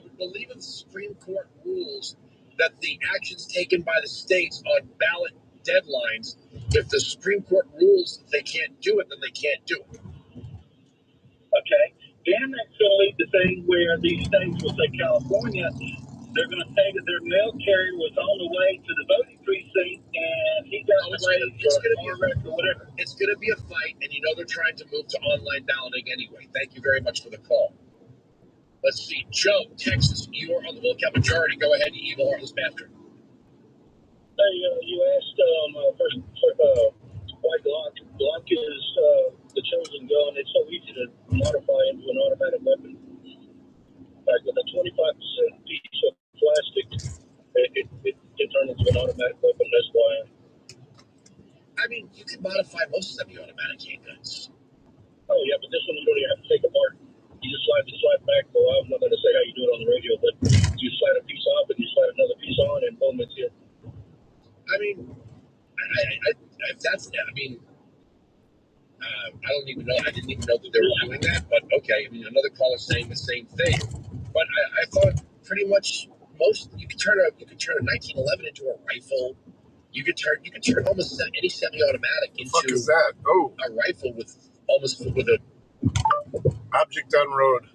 would believe in the Supreme Court rules that the actions taken by the states on ballot deadlines, if the Supreme Court rules that they can't do it, then they can't do it. Okay, then that's going to lead to things where these states will say California, they're going to say that their mail carrier was on the way to the voting precinct and he got delayed or whatever. It's going to be a fight, and they're trying to move to online balloting anyway. Thank you very much for the call. Let's see. Joe, Texas, you are on the Lookout Majority. Go ahead, you evil, heartless bastard. Hey, you asked first why Glock is the chosen gun. It's so easy to modify into an automatic weapon. Like with a 25% piece of plastic, it can turn into an automatic weapon. That's why. I mean, you can modify most semi-automatic handguns. Oh, yeah, but this one you don't even have to take apart. You just slide back. Well, I'm not going to say how you do it on the radio, but you slide a piece off and you slide another piece on, and boom, it's here. I mean, if that's, I mean, I don't even know. I didn't even know that they were doing that. But okay, I mean, another caller saying the same thing. But I thought pretty much most you could turn a 1911 into a rifle. You could turn almost any semi-automatic into what the fuck is that? Oh, a rifle with a object on road.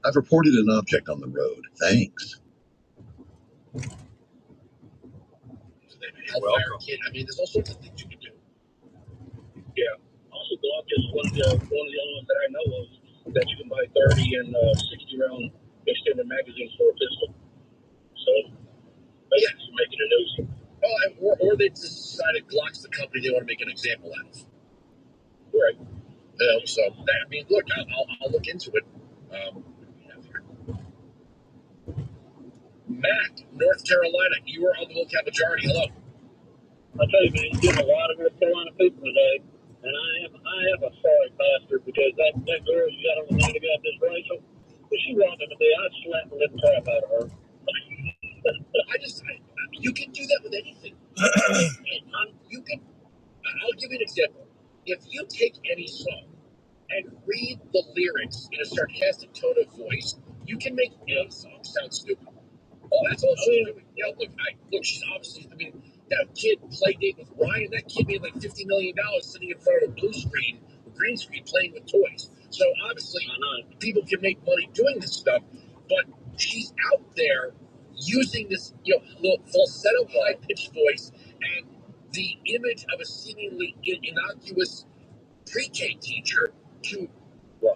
I've reported an object on the road. Thanks. Hellfire kit. I mean, there's all sorts of things you can do. Yeah. Also, Glock is one of the only ones that I know of that you can buy 30 and 60 round extended magazines for a pistol. So, basically making it easy. Oh, or they decided Glock's the company they want to make an example out of. Right. So, I mean, look, I'll look into it. Matt, North Carolina, you are on the Lookout Majority. Hello. I'll tell you, man, you're getting a lot of North Carolina people today, and I am a sorry bastard because that girl you got on the line about this Rachel, if she walked into me, I'd slap the living crap out of her. You can do that with anything. I'll give you an example. If you take any song and read the lyrics in a sarcastic tone of voice, you can make any song sound stupid. Oh, that's all she's doing. Look, she's obviously, I mean, that kid Playdate with Ryan, that kid made like $50 million sitting in front of a green screen, playing with toys. So obviously, people can make money doing this stuff, but she's out there using this, little falsetto, high-pitched voice and the image of a seemingly innocuous pre-K teacher to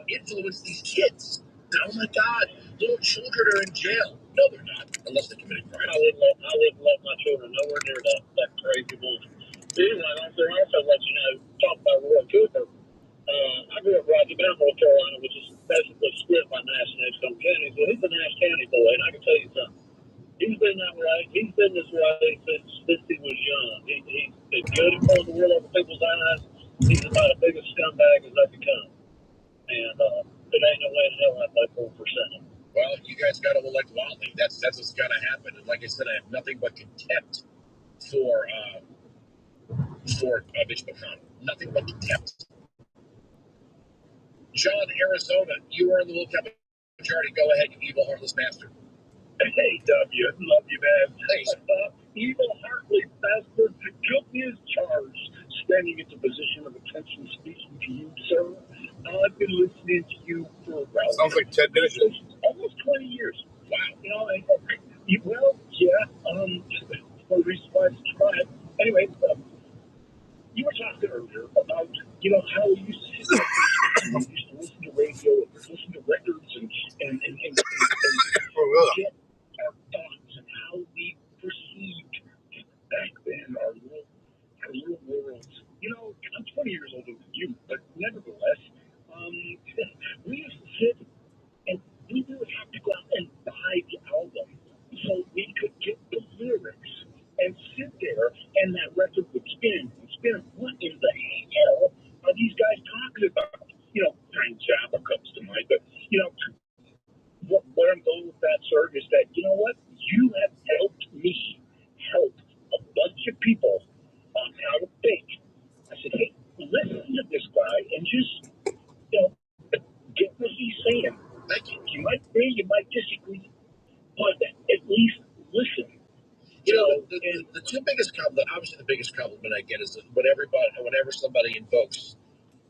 influence these kids. Oh my God, little children are in jail. No, they're not, unless they committed crime. I wouldn't let my children nowhere near that crazy bullshit. Anyway, I also let you know, talk about Roy Cooper. I grew up right in North Carolina, which is basically split by National Institute of done. He's good at pulling the wool over people's eyes. He's about as big a scumbag as I could come. And it ain't no way in hell I'd let 4%. Well, you guys got to elect Wally. That's what's got to happen. And like I said, I have nothing but contempt for Mitch McConnell. Nothing but contempt. John, Arizona, you are in the little cabinet majority. Go ahead, you evil, heartless bastard. Hey, W, love you, man. Thanks. Evil, heartless bastard, guilty as charged, standing at the position of attention speaking to you, sir. I've been listening to you for about... Sounds like Ted Nugent. Almost 20 years. Wow. You know, well, yeah, for the reason why I subscribe. Anyway, you were talking earlier about, how you used to sit there and you used to listen to radio and listen to records and get our thoughts and how we perceived back then our little worlds. I'm 20 years older than you, but nevertheless, we used to sit and we would have to go out and buy the album so we could get the lyrics and sit there and that record would spin and spin. What in the hell are these guys talking about? Frank Zappa comes to mind, but where I'm going with that, sir, is that what? You have helped me help a bunch of people on how to think. I said, hey, listen to this guy and just get what he's saying. You might agree, you might disagree, but at least listen. The two biggest compliment, obviously the biggest compliment I get is whenever somebody invokes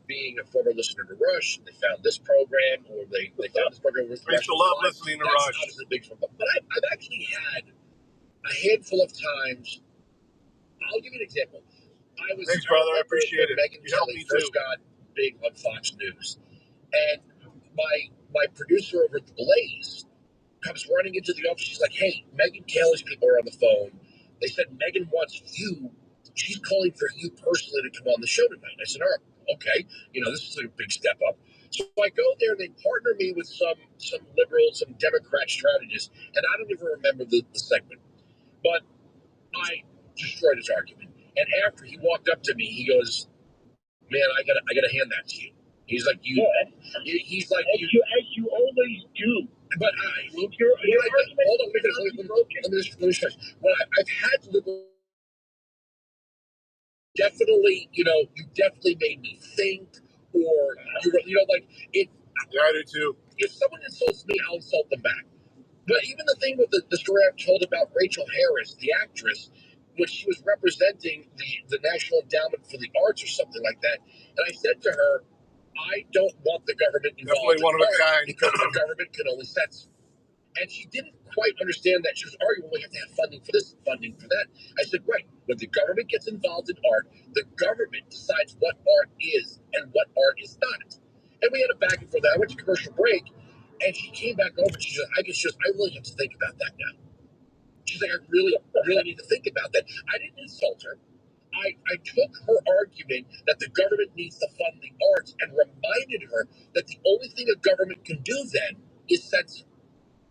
being a former listener to Rush, they found this program, or they found this program with Rush. I used to love listening to Rush. That's obviously the big one. But I've actually had a handful of times. I'll give you an example. Thanks, brother. I appreciate it. Megan Kelly first got big on Fox News, and my producer over at the Blaze comes running into the office. She's like, "Hey, Megan Kelly's people are on the phone. They said Megan wants you. She's calling for you personally to come on the show tonight." I said, "All right, okay. This is a big step up." So I go there, and they partner me with some liberal, some Democrat strategists, and I don't even remember the segment, but I destroyed his argument. And after he walked up to me, he goes, "Man, I gotta hand that to you." He's like, "You." He's like, as you always do. But hold on, let me just finish. Well, I've had liberal. Definitely, you definitely made me think, or like it. Yeah, I do too. If someone insults me, I'll insult them back. But even the thing with the story I've told about Rachel Harris, the actress, when she was representing the National Endowment for the Arts or something like that, and I said to her, I don't want the government involved. Definitely one of a kind. Because the government can only censor. And she didn't quite understand that. She was arguing, well, we have to have funding for this, funding for that. I said, right, when the government gets involved in art, the government decides what art is and what art is not. And we had a back and forth. I went to commercial break, and she came back over, and she said, I really have to think about that now. She's like, I really need to think about that. I didn't insult her. I took her argument that the government needs to fund the arts and reminded her that the only thing a government can do then is censor.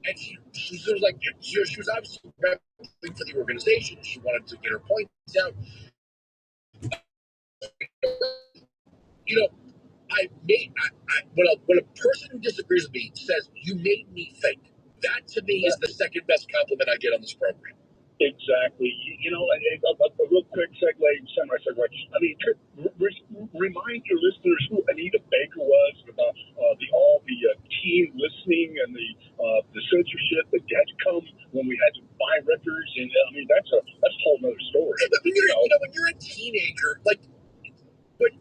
And she was like, she was obviously representing for the organization. She wanted to get her points out. When a person who disagrees with me says, "You made me think," that to me is the second best compliment I get on this program. Exactly. A real quick segue, semi-segue. I mean, remind your listeners who Anita Baker was, about all the teen listening and the censorship that had to come when we had to buy records, and I mean that's a whole nother story. When you're a teenager, like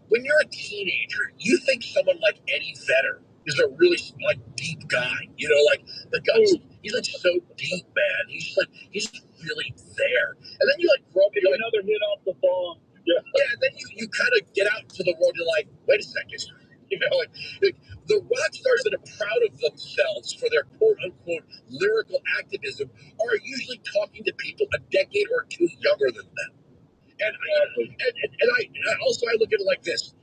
when you're a teenager, you think someone like Eddie Vedder is a really deep guy. Like the guy. He's so deep, man. He's really there. And then you grow up. Another hit off the bomb. Yeah. And then you kind of get out into the world. You're like, wait a second. The rock stars that are proud of themselves for their quote unquote lyrical activism are usually talking to people a decade or two younger than them. And I look at it like this.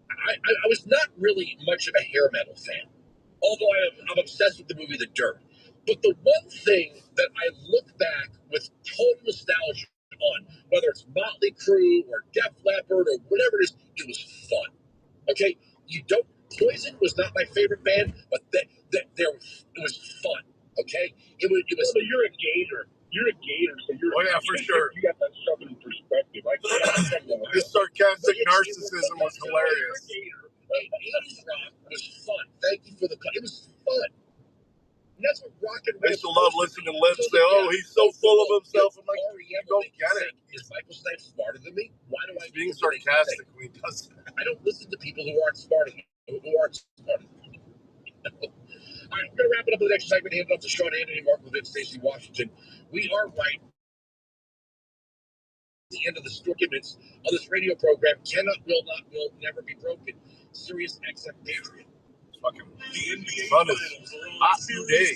I was not really much of a hair metal fan, although I'm obsessed with the movie The Dirt. But the one thing that I look back with total nostalgia on, whether it's Motley Crue or Def Leppard or whatever it is, it was fun. Okay, Poison was not my favorite band, but it was fun. Okay, it was. Well, but you're a gator. You're a gator, so you're. Oh yeah, for sure. You got that Southern perspective. His sarcastic narcissism was hilarious. 80s rock was fun. Thank you for the. It was fun. And that's what rock and roll. I used to love listening to Liv say, "Oh, he's so full of himself." I'm like, you don't get it. Is Michael Stipe smarter than me? Why do I? Being sarcastic when he does that. I don't listen to people who aren't smarter than me. Who aren't smarter than me. All right, we're going to wrap it up with the next segment. Hand it off to Sean Anthony, Mark Levin, Stacey Washington. We are right. The end of the documents of this radio program cannot, will not, will never be broken. Sirius XM Patriot. Fucking the NBA Finals hot today.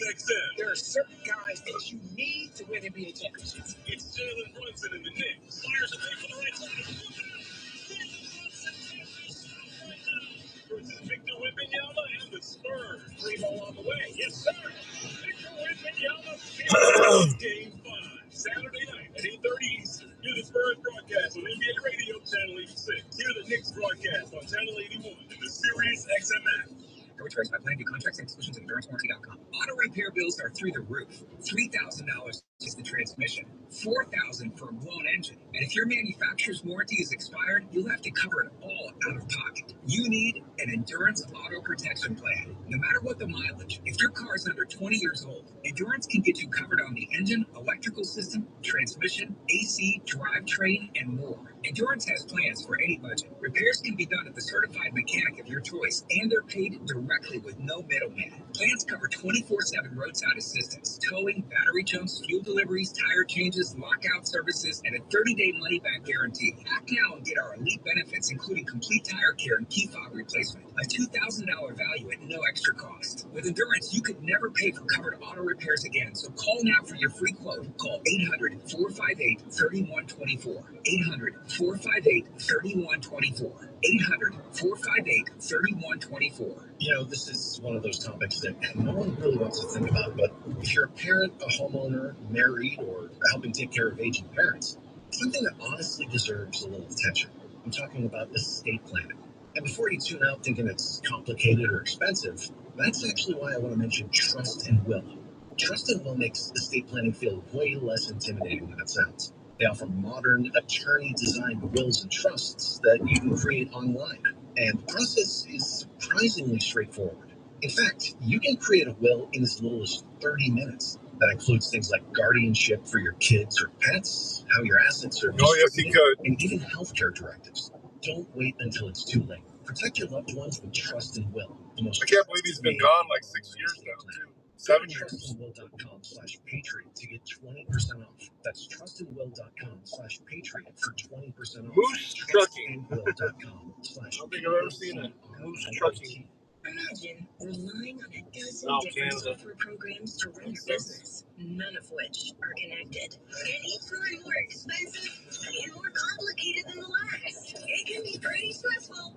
There are certain guys that you need to win NBA championships. It's Jalen Brunson in the Knicks. Fires a three for the right side. Versus Victor Wembanyama and the Spurs. 3-0 on the way. Yes, sir. Victor Wembanyama. Game 5. Saturday night at 8:30 Eastern. Hear the Spurs broadcast on NBA Radio Channel 86. Hear the Knicks broadcast on Channel 81 and the Sirius XM app. Coverage varies by plan. View contracts and exclusions at EnduranceWarranty.com. Auto repair bills are through the roof. $3,000 is the transmission. $4,000 for a blown engine. And if your manufacturer's warranty is expired, you'll have to cover it all out of pocket. You need an Endurance Auto Protection Plan. No matter what the mileage, if your car is under 20 years old, Endurance can get you covered on the engine, electrical system, transmission, AC, drivetrain, and more. Endurance has plans for any budget. Repairs can be done at the certified mechanic of your choice, and they're paid directly with no middleman. Plans cover 24/7 roadside assistance, towing, battery jumps, fuel deliveries, tire changes, lockout services, and a 30-day money-back guarantee. Act now and get our elite benefits, including complete tire care and key fob replacement. A $2,000 value at no extra cost. With Endurance, you could never pay for covered auto repairs again, so call now for your free quote. Call 800-458-3124. 800-458-3124. 800-458-3124. You know, this is one of those topics that no one really wants to think about, but if you're a parent, a homeowner, married, or helping take care of aging parents, something that honestly deserves a little attention. I'm talking about estate planning. And before you tune out thinking it's complicated or expensive, that's actually why I want to mention Trust and Will. Trust and Will makes estate planning feel way less intimidating than it sounds. They offer modern, attorney-designed wills and trusts that you can create online. And the process is surprisingly straightforward. In fact, you can create a will in as little as 30 minutes. That includes things like guardianship for your kids or pets, how your assets are Oh yes, he could. and even healthcare directives. Don't wait until it's too late. Protect your loved ones with Trust and Will. The most I can't believe he's been gone like 6 years now, too. 7 years. trustandwill.com/patriot to get 20% off. That's trustandwill.com/patriot for 20% off. Moose trucking. I don't think I've ever seen a moose trucking. Imagine relying on a dozen different Canada. software programs to run your business, none of which are connected. And each one more expensive and more complicated than the last. It can be pretty stressful.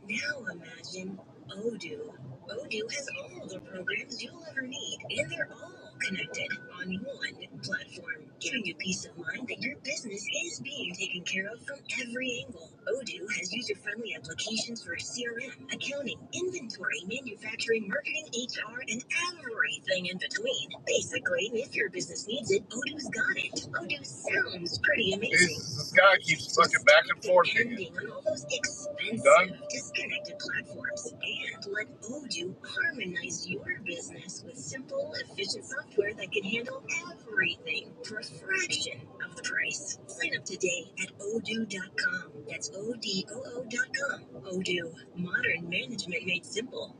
Now imagine Odoo. Odoo has all the programs you'll ever need, and they're all connected on one platform, giving you peace of mind that your business is being taken care of from every angle. Odoo has user-friendly applications for CRM, accounting, inventory, manufacturing, marketing, HR, and everything in between. Basically, if your business needs it, Odoo's got it. Odoo sounds pretty amazing. This guy keeps fucking back and forth. Depending on all those expensive, disconnected platforms, and let Odoo harmonize your business with simple, efficient software that can handle everything for a fraction of the price. Sign up today at odoo.com. That's ODOO.com. Odoo, modern management made simple.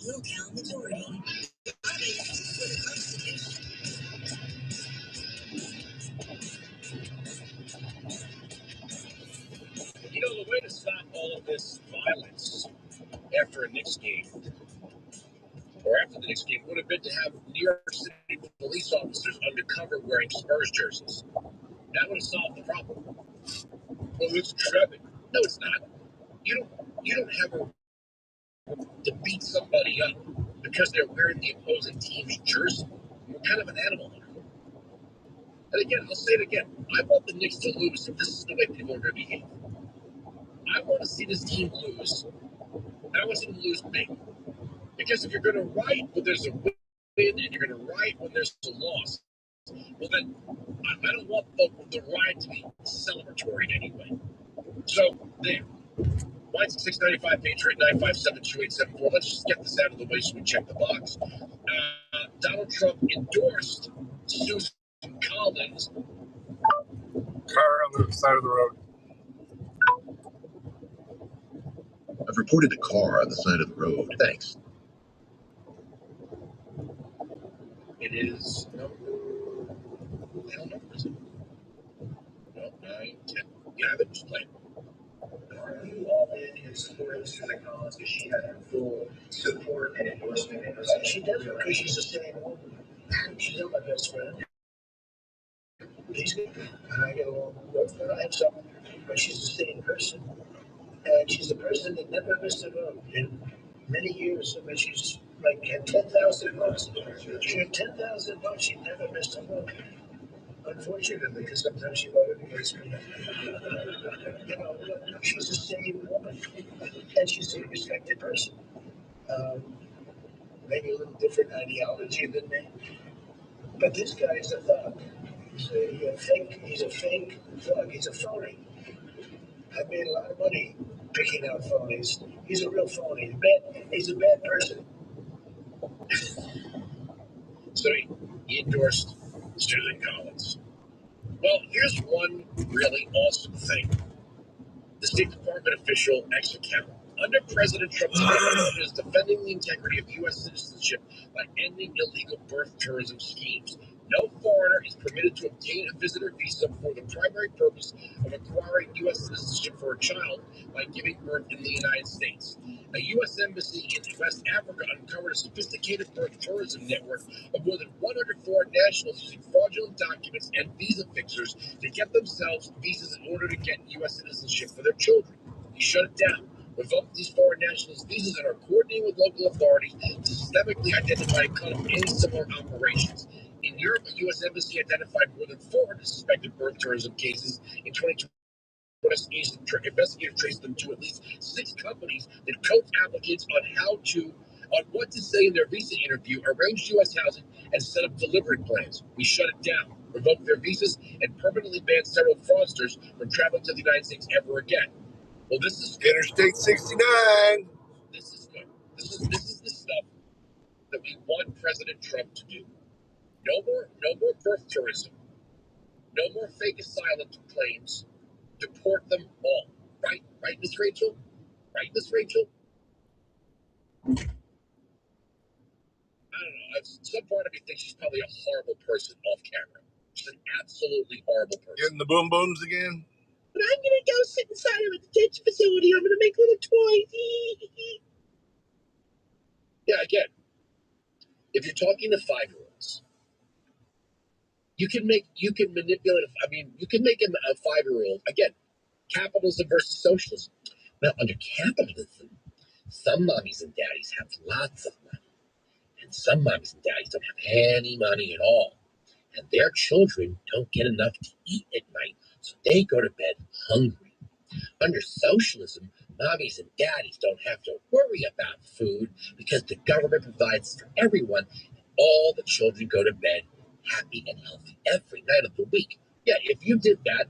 Locale majority. Lobbyists for the Constitution. You know, the way to stop all of this violence after a Knicks game, or after the Knicks game, would have been to have New York City police officers undercover wearing Spurs jerseys. That would have solved the problem. Well, it's traffic. No, it's not. You don't have a to beat somebody up because they're wearing the opposing team's jersey. What kind of an animal are you? And again, I'll say it again. I want the Knicks to lose if this is the way people are going to behave. I want to see this team lose. And I want to see them lose big. Because if you're going to riot when there's a win and you're going to riot when there's a loss, well then, I don't want the riot to be celebratory anyway. So, there. Mine's 695 Patriot 957-2874. Let's just get this out of the way so we check the box. Donald Trump endorsed Susan Collins. Car on the side of the road. I've reported a car on the side of the road. Thanks. It is number. What the hell number is it? No, 9, 10. Yeah, I just playing. Are you all in supporting Susan Collins? Because she had her full support and endorsement. And she does it because she's a stay-at-home woman. She's not my best friend. He's good. I get along with her. I have some, but she's a sane person. And she's a person that never missed a vote in many years. I mean, she's like had 10,000 votes. She had 10,000 votes. She never missed a vote. Unfortunately, because sometimes she voted against me. You know, she's a sane woman, and she's a respected person. Maybe a little different ideology than me, but this guy is a thug. He's a fake. He's a fake thug. He's a phony. I made a lot of money picking out phonies. He's a real phony. He's a bad person. So he endorsed Susan Collins. Well, here's one really awesome thing. The State Department official X account. Under President Trump, the State Department is defending the integrity of U.S. citizenship by ending illegal birth tourism schemes. No foreigner is permitted to obtain a visitor visa for the primary purpose of acquiring U.S. citizenship for a child by giving birth in the United States. A U.S. embassy in West Africa uncovered a sophisticated birth tourism network of more than 100 foreign nationals using fraudulent documents and visa fixers to get themselves visas in order to get U.S. citizenship for their children. He shut it down, revoked these foreign nationals' visas, and are coordinating with local authorities to systemically identify and cut off any similar operations. In Europe, a U.S. embassy identified more than 400 suspected birth tourism cases in 2020. Investigators traced them to at least 6 companies that coach applicants on what to say in their visa interview, arranged U.S. housing, and set up delivery plans. We shut it down, revoked their visas, and permanently banned several fraudsters from traveling to the United States ever again. Well, this is good. Interstate 69. This is good. This is the stuff that we want President Trump to do. No more birth tourism. No more fake asylum claims. Deport them all. Right, Miss Rachel? Right, Miss Rachel? I don't know. Some part of me thinks she's probably a horrible person off camera. She's an absolutely horrible person. Getting the boom booms again. But I'm gonna go sit inside of a detention facility. I'm gonna make little toys. Yeah, again, if you're talking to 5-year-olds, you can manipulate. You can make him a 5-year-old. Again, capitalism versus socialism. Now, under capitalism, some mommies and daddies have lots of money, and some mommies and daddies don't have any money at all, and their children don't get enough to eat at night, so they go to bed hungry. Under socialism, mommies and daddies don't have to worry about food because the government provides for everyone, and all the children go to bed happy and healthy every night of the week. Yeah, if you did that,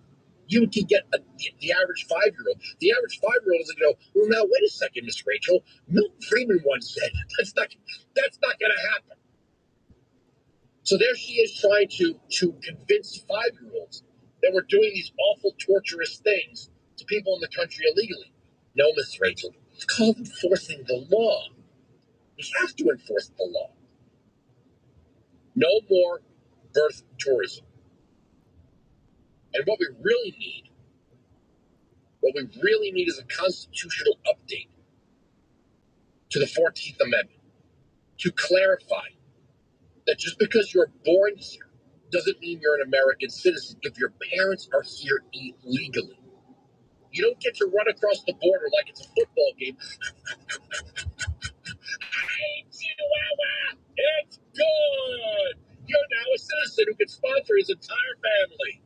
you could get the average 5-year-old. The average 5-year-old is going to go, well, now, wait a second, Miss Rachel. Milton Friedman once said, that's not going to happen. So there she is trying to convince 5-year-olds that we're doing these awful, torturous things to people in the country illegally. No, Miss Rachel, it's called enforcing the law. We have to enforce the law. No more birth tourism. And what we really need is a constitutional update to the 14th Amendment to clarify that just because you're born here doesn't mean you're an American citizen if your parents are here illegally. You don't get to run across the border like it's a football game. Hey, Chihuahua, it's good. You're now a citizen who can sponsor his entire family.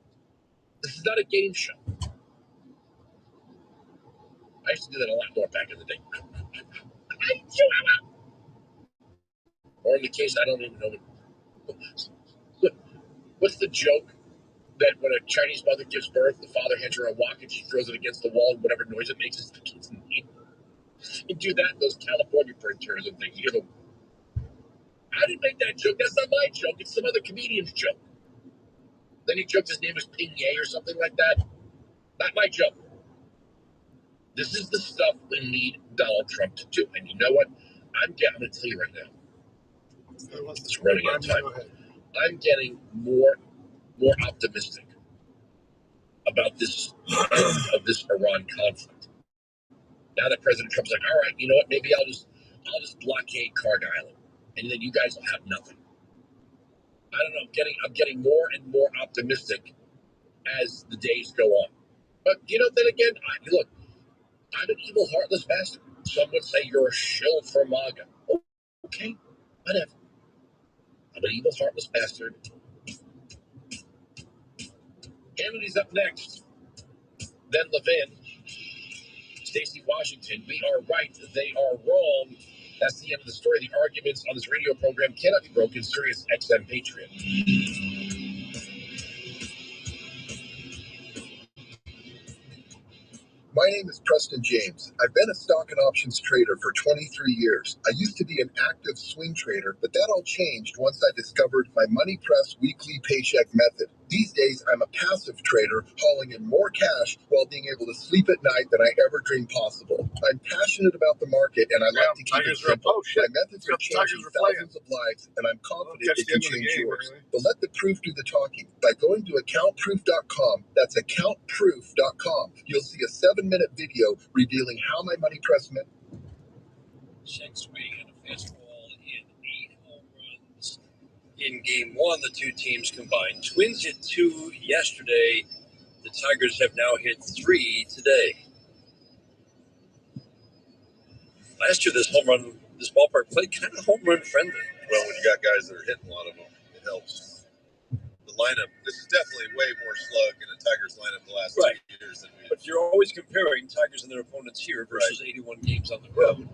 This is not a game show. I used to do that a lot more back in the day. Or in the case, I don't even know. What's the joke that when a Chinese mother gives birth, the father hands her a walk and she throws it against the wall, and whatever noise it makes is the kid's name? You do that in those California birth tourism things. You go, I didn't make that joke. That's not my joke. It's some other comedian's joke. Then he joked his name was Ping-Ye or something like that. Not my joke. This is the stuff we need Donald Trump to do. And you know what? I'm going to tell you right now. It's running out of time. I'm getting more optimistic about this end of this Iran conflict. Now that President Trump's like, all right, you know what? Maybe I'll just blockade Carg Island, and then you guys will have nothing. I don't know. I'm getting more and more optimistic as the days go on. But then again, look, I'm an evil, heartless bastard. Some would say you're a shill for MAGA. Okay, whatever. I'm an evil, heartless bastard. Kennedy's up next. Then Levin. Stacey Washington. We are right. They are wrong. That's the end of the story. The arguments on this radio program cannot be broken. Sirius XM Patriot. My name is Preston James. I've been a stock and options trader for 23 years. I used to be an active swing trader, but that all changed once I discovered my money press weekly paycheck method. These days, I'm a passive trader, hauling in more cash while being able to sleep at night than I ever dreamed possible. I'm passionate about the market, and I like to keep it simple. My methods are changing thousands of lives, and I'm confident it can change yours. But let the proof do the talking. By going to accountproof.com, that's accountproof.com, you'll see a 7-minute video revealing how my money press method. Check swing and a fastball in 8 home runs. In game 1, the two teams combined. Twins hit 2 yesterday. The Tigers have now hit 3 today. Last year, this ballpark played kind of home run friendly. Well, when you got guys that are hitting a lot of them, it helps. The lineup, this is definitely way more slug in a Tigers lineup the last 2 years than we. But you're always comparing Tigers and their opponents here versus 81 games on the road.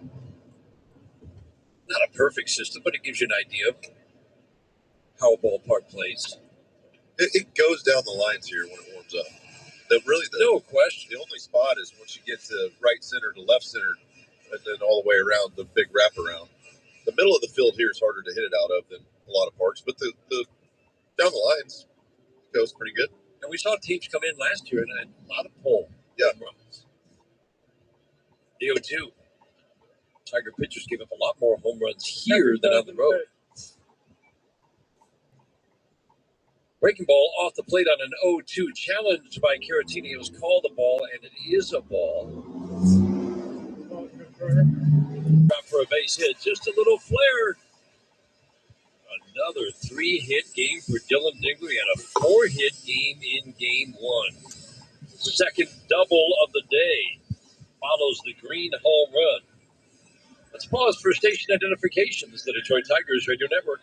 Not a perfect system, but it gives you an idea of how a ballpark plays. It goes down the lines here when it warms up. No question. The only spot is once you get to right center to left center, and then all the way around the big wraparound. The middle of the field here is harder to hit it out of than a lot of parks, but the down the lines goes pretty good. And we saw teams come in last year and had a lot of pull. Yeah. Runs. The 0-2. Tiger pitchers gave up a lot more home runs here than on the road. Breaking ball off the plate on an 0-2. Challenged by Caratini. It was called a ball, and it is a ball. Drop for a base hit. Just a little flare. Another 3-hit game for Dylan Dingley and a 4-hit game in game 1. Second double of the day follows the green home run. Let's pause for station identification. This is the Detroit Tigers Radio Network.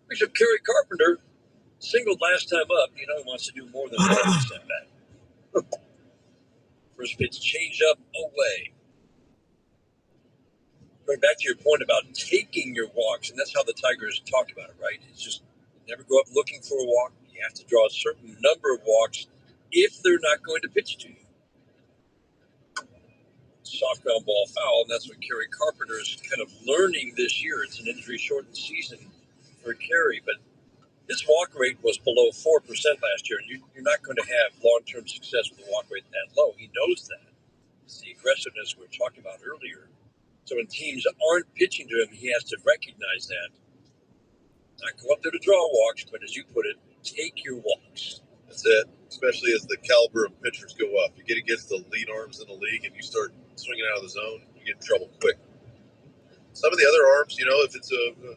Bishop Kerry Carpenter singled last time up. He wants to do more than one step back. First pitch change up away. Going back to your point about taking your walks, and that's how the Tigers talk about it, right? It's just never go up looking for a walk. You have to draw a certain number of walks if they're not going to pitch to you. Soft ground ball foul, and that's what Kerry Carpenter is kind of learning this year. It's an injury-shortened season for Kerry, but his walk rate was below 4% last year, and you're not going to have long-term success with a walk rate that low. He knows that. It's the aggressiveness we were talking about earlier. So when teams aren't pitching to him, he has to recognize that. Not go up there to draw walks, but as you put it, take your walks. That's it, especially as the caliber of pitchers go up. You get against the lead arms in the league and you start swinging out of the zone, you get in trouble quick. Some of the other arms, if it's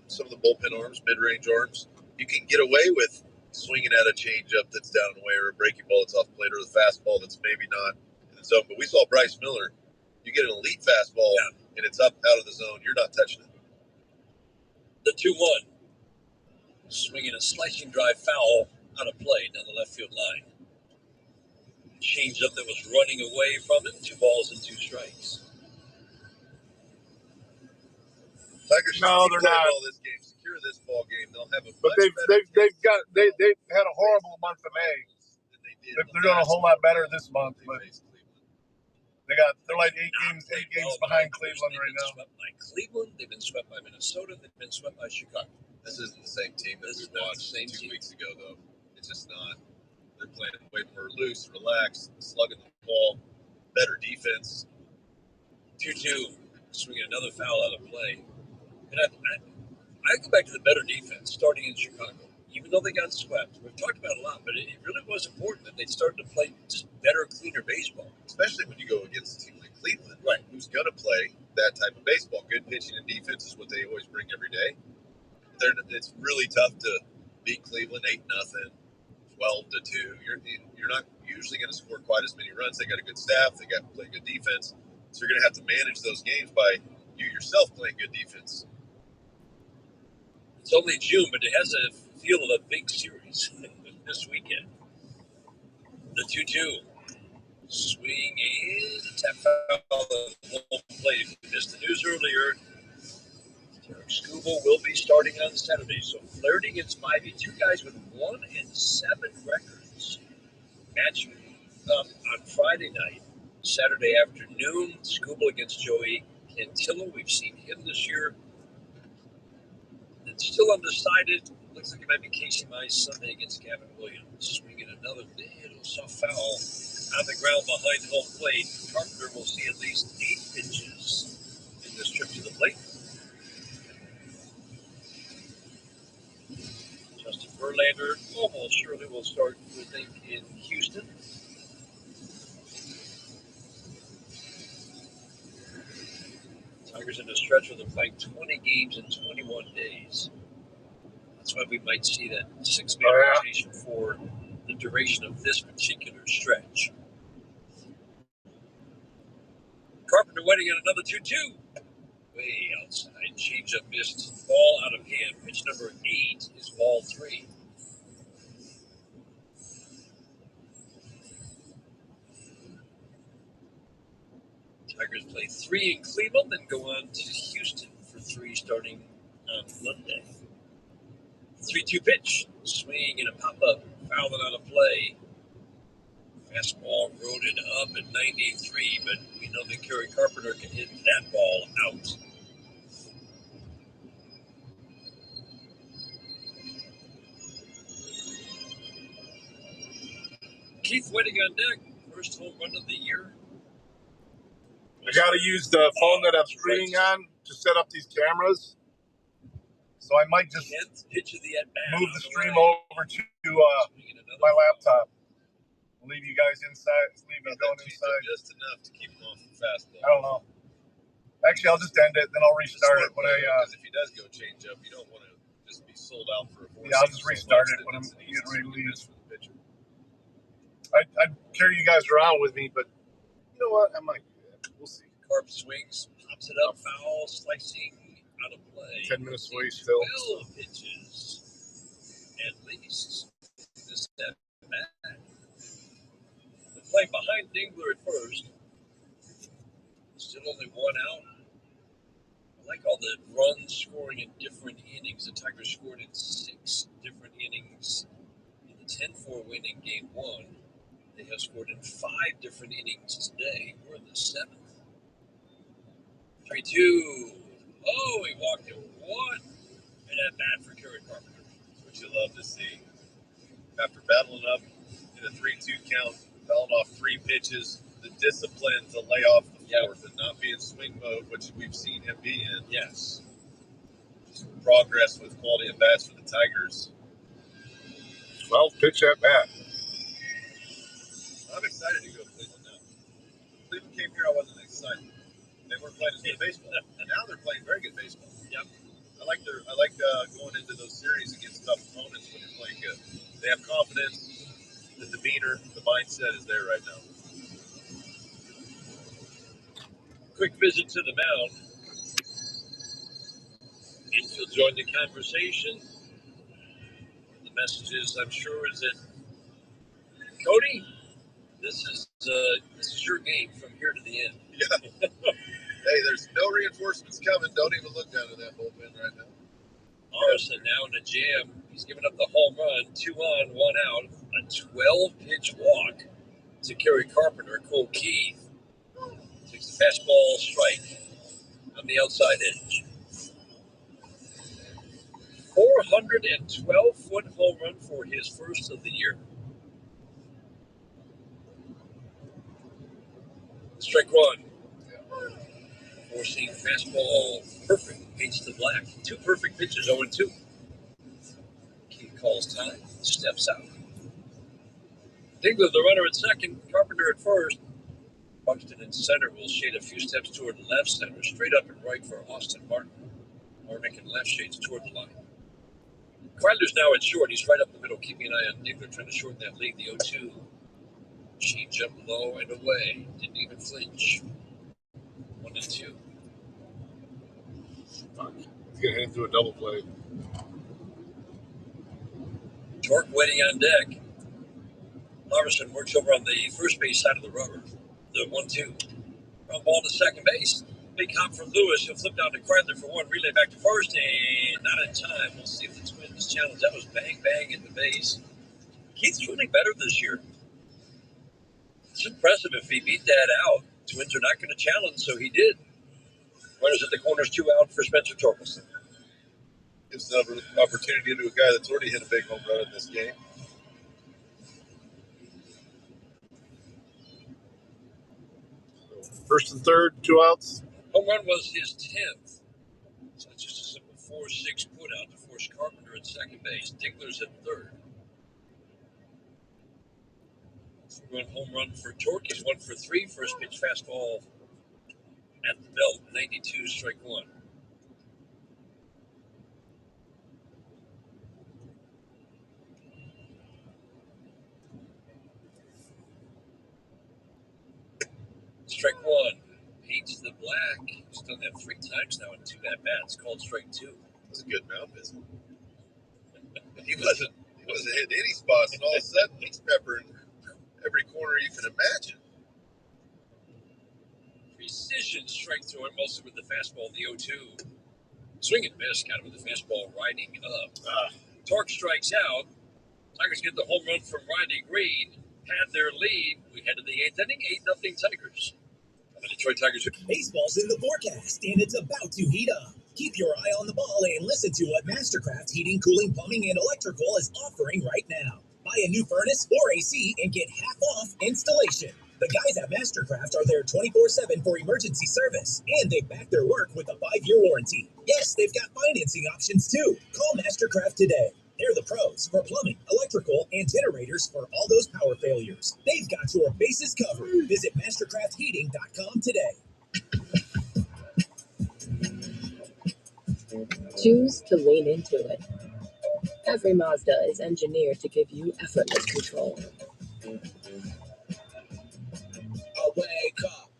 some of the bullpen arms, mid-range arms, you can get away with swinging at a changeup that's down and away, or a breaking ball that's off plate, or the fastball that's maybe not in the zone. But we saw Bryce Miller. You get an elite fastball, and it's up out of the zone. You're not touching it. The 2-1. Swinging a slicing drive foul out of play down the left field line. Changeup that was running away from it. 2 balls and 2 strikes. Tigers No, they're not. All this game, secure this ball game. They'll have a. But they've had a horrible month of May. They're doing a whole lot better this month, but they're like eight games behind Cleveland right now. Swept by Cleveland, they've been swept by Minnesota, they've been swept by Chicago. This isn't the same team that we watched 2 weeks ago, though. It's just not. They're playing way more loose, relaxed, slugging the ball, better defense. 2-2, swinging another foul out of play. And I go back to the better defense starting in Chicago. Even though they got swept, we've talked about it a lot, but it really was important that they started to play just better, cleaner baseball. Especially when you go against a team like Cleveland, right? Who's going to play that type of baseball. Good pitching and defense is what they always bring every day. It's really tough to beat Cleveland 8-0, 12-2. You're not usually going to score quite as many runs. They got a good staff. They got to play good defense. So you're going to have to manage those games by you yourself playing good defense. It's only June, but it has a feel of a big series this weekend. The 2-2. Swing and a tap foul that won't play. If you missed the news earlier, Derek Skubal will be starting on Saturday. So Flaherty against Spivey, 2 guys with 1-7 records. Match up on Friday night. Saturday afternoon, Skubal against Joey Cantillo. We've seen him this year. It's still undecided. Looks like it might be Casey Mize Sunday against Gavin Williams. Swinging another little soft foul on the ground behind home plate. Carpenter will see at least 8 pitches in this trip to the plate. Justin Verlander almost surely will start, we think, in Houston. Tigers in a stretch where they're playing 20 games in 21 days. That's why we might see that 6-man rotation for the duration of this particular stretch. Carpenter waiting on another 2-2. Way outside. Changeup missed. Ball out of hand. Pitch number 8 is ball 3. Tigers play 3 in Cleveland, then go on to Houston for 3 starting on Monday. 3-2 pitch. Swing and a pop-up. Fouling out of play. Fastball roaded up at 93, but we know that Kerry Carpenter can hit that ball out. Keith waiting on deck. First home run of the year. I got to use the phone that I'm streaming on to set up these cameras. So I might just move the stream over to my laptop. I'll leave you guys inside. Leave me going inside. Just enough to keep him off the fastball. I don't know. Actually, I'll just end it, then I'll restart it when because if he does go change up, you don't want to just be sold out for a 4. Yeah, I'll just restart it when I'm getting ready to leave. I'd carry you guys around with me, but you know what? I might do that. We'll see. Carp swings, pops it up, foul, slicing, out of play. 10 minutes away still. 12 pitches, at least. This step back. The play behind Dingler at first. Still only 1 out. I like all the runs scoring in different innings. The Tigers scored in 6 different innings in the 10-4 win in Game 1. They have scored in 5 different innings today. We're in the 7th. 3-2. Oh, he walked it 1. And at bat for Kerry Carpenter. That's what you love to see. After battling up in a 3-2 count, fouling off 3 pitches, the discipline to lay off the 4th and not be in swing mode, which we've seen him be in. Yes. Just progress with quality at bats for the Tigers. 12 pitch at bat. I'm excited to go to Cleveland now. Cleveland came here, I wasn't excited. They weren't playing as good baseball. Now they're playing very good baseball. Yep. I like going into those series against tough opponents when they're playing good. They have confidence. The demeanor, the mindset is there right now. Quick visit to the mound. Infield joined the conversation. The message is, I'm sure, is that Cody, this is your game from here to the end. Yeah. Hey, there's no reinforcements coming. Don't even look down at that bullpen right now. Morrison now in a jam. He's given up the home run. 2 on, 1 out. A 12-pitch walk to Kerry Carpenter. Cole Keith takes the fastball strike on the outside edge. 412-foot home run for his first of the year. Strike one. Four-seam fastball, perfect, paints to black. 2 perfect pitches, 0-2. Keith calls time, steps out. Dingler, the runner at second, Carpenter at first. Buxton in center will shade a few steps toward left center, straight up and right for Austin Martin. Marnick in left shades toward the line. Kreidler's now at short. He's right up the middle, keeping an eye on Dingler, trying to shorten that lead. The 0-2. Change up low and away. Didn't even flinch. 1-2. He's going to hit into a double play. Torque waiting on deck. Larson works over on the first base side of the rubber. The 1-2. Ground ball to second base. Big hop from Lewis. He'll flip down to Kreidler for one. Relay back to first, and not in time. We'll see if the Twins challenge. That was bang, bang at the base. Keith's running better this year. It's impressive if he beat that out. Twins are not going to challenge, so he did. Runners at the corners, 2 out for Spencer Torkelson. Gives an opportunity to a guy that's already hit a big home run in this game. First and third, 2 outs. Home run was his 10th. So it's just a simple 4-6 put out to force Carpenter at second base. Dingler's at third. 4-run home run for Torque. He's 1 for 3. First pitch fastball at the belt. 92, strike one. Strike one. Paints the black. He's done that 3 times now in 2 at-bats. Called strike 2. That's a good mound visit. He wasn't hitting any spots, and all of a sudden he's peppering every corner you can imagine. Precision strike through him, mostly with the fastball, the 0-2. Swing and miss, got him with the fastball riding up. Torque strikes out. Tigers get the home run from Riley Green. Had their lead. We head to the 8th inning, 8-0 Tigers. The Detroit Tigers. Baseball's in the forecast, and it's about to heat up. Keep your eye on the ball and listen to what Mastercraft Heating, Cooling, Plumbing, and Electrical is offering right now. Buy a new furnace or AC and get half off installation. The guys at Mastercraft are there 24/7 for emergency service, and they back their work with a 5-year warranty. Yes, they've got financing options too. Call Mastercraft today. They're the pros for plumbing, electrical, and generators for all those power failures. They've got your bases covered. Visit mastercraftheating.com today. Choose to lean into it. Every Mazda is engineered to give you effortless control. Wake up.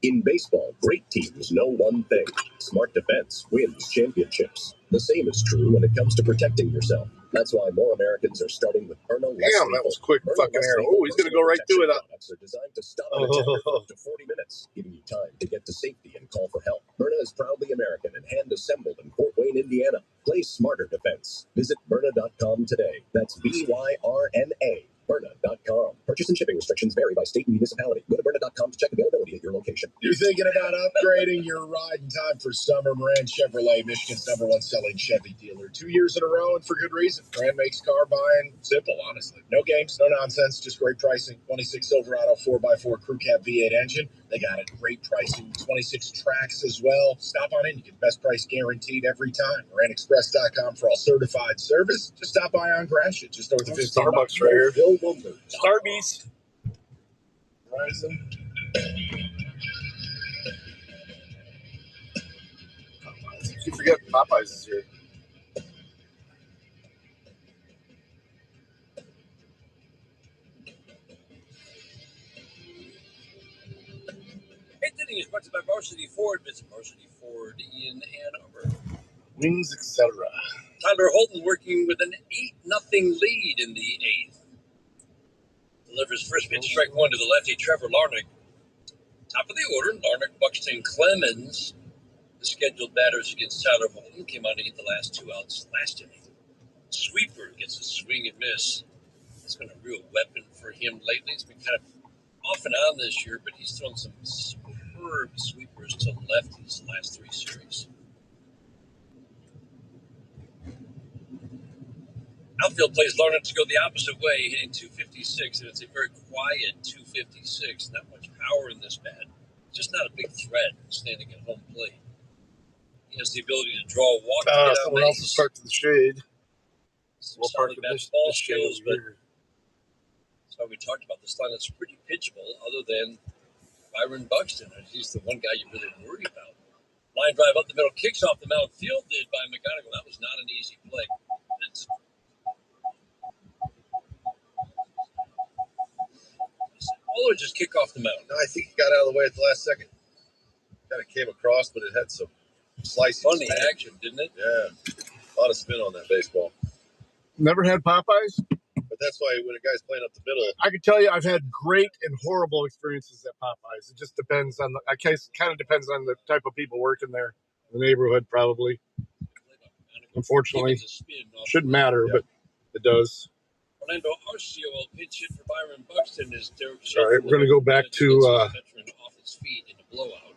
In baseball, great teams know one thing. Smart defense wins championships. The same is true when it comes to protecting yourself. That's why more Americans are starting with Damn, that was quick fucking air. Oh, he's going to go right through it. Products are designed to stop an attacker for up to 40 minutes, giving you time to get to safety and call for help. Byrna is proudly American and hand-assembled in Fort Wayne, Indiana. Play smarter defense. Visit Byrna.com today. That's Byrna. Byrna.com. Purchase and shipping restrictions vary by state and municipality. Go to Byrna.com to check availability at your location. You're thinking about upgrading your ride in time for summer? Moran Chevrolet, Michigan's #1 selling Chevy dealer. 2 years in a row, and for good reason. Moran makes car buying simple, honestly. No games, no nonsense, just great pricing. 26 Silverado 4x4 Crew Cab V8 engine. They got it. Great pricing. 26 tracks as well. Stop on in. You get best price guaranteed every time. MoranExpress.com for all certified service. Just stop by on Gratiot, just north of 15 Starbucks right here. Bill Lumber. Starbucks. Horizon. You forget Popeyes is here. to by Varsity Ford. Visit Varsity Ford in Ann Arbor. Wings, etc. Tyler Holton working with an 8-0 lead in the 8th. Delivers first pitch, strike one to the lefty, Trevor Larnach. Top of the order, Larnach, Buxton, Clemens. The scheduled batters against Tyler Holton came on to get the last 2 outs last inning. Sweeper gets a swing and miss. It's been a real weapon for him lately. It's been kind of off and on this year, but he's thrown some superb sweepers to left his last 3 series. Outfield plays Larnach to go the opposite way, hitting 256, and it's a very quiet 256. Not much power in this bat. Just not a big threat standing at home plate. He has the ability to draw a walk to get on Someone base. else will start to the shade. Some solid ball skills, but that's why we talked about this line. It's pretty pitchable, other than Byron Buxton. He's the one guy you really worry about. Line drive up the middle, kicks off the mound, fielded by McGonigal. That was not an easy play. Or just kick off the mound. No, I think he got out of the way at the last second. Kind of came across, but it had some slicing. Funny action, didn't it? Yeah. A lot of spin on that baseball. Never had Popeyes? But that's why when a guy's playing up the middle. I can tell you I've had great and horrible experiences at Popeyes. It just depends on the, I guess kind of depends on the type of people working there. The neighborhood, probably. Unfortunately. Shouldn't matter, but it does. Orlando Arcio will pitch it for Byron Buxton. All right, we're going to go back to off his feet in a blowout.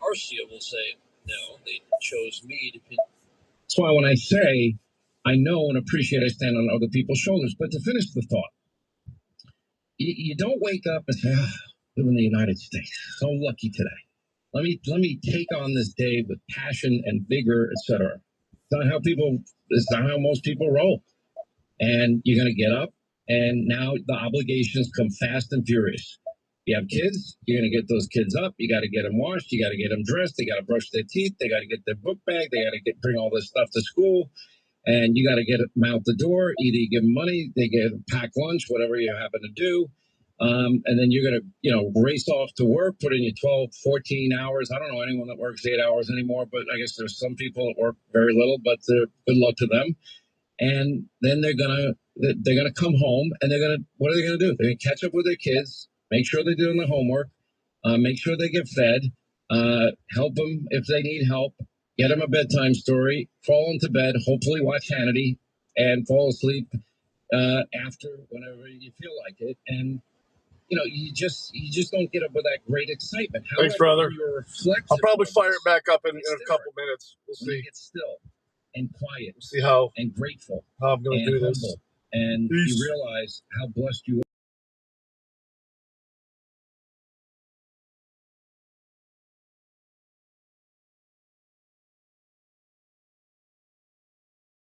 Arcio will say, no, they chose me to pitch. That's why when I say I know and appreciate I stand on other people's shoulders, but to finish the thought, you don't wake up and say, oh, I live in the United States. So lucky today. Let me take on this day with passion and vigor, etc. It's not how most people roll. And you're going to get up, and now the obligations come fast and furious. You have kids, you're going to get those kids up. You got to get them washed. You got to get them dressed. They got to brush their teeth. They got to get their book bag. They got to bring all this stuff to school. And you got to get them out the door. Either you give them money, they get a packed lunch, whatever you happen to do. And then you're going to, race off to work, put in your 12, 14 hours. I don't know anyone that works 8 hours anymore, but I guess there's some people that work very little, but good luck to them. And then they're gonna come home, and what are they gonna do? They're gonna catch up with their kids, make sure they're doing their homework, make sure they get fed, help them if they need help, get them a bedtime story, fall into bed, hopefully watch Hannity, and fall asleep after whenever you feel like it. And you just don't get up with that great excitement. Thanks, brother. I'll probably fire it back up in a couple minutes. We'll see. Get still and quiet. We'll see how and grateful. I'm going to do humble, this. And Peace. you realize how blessed you are.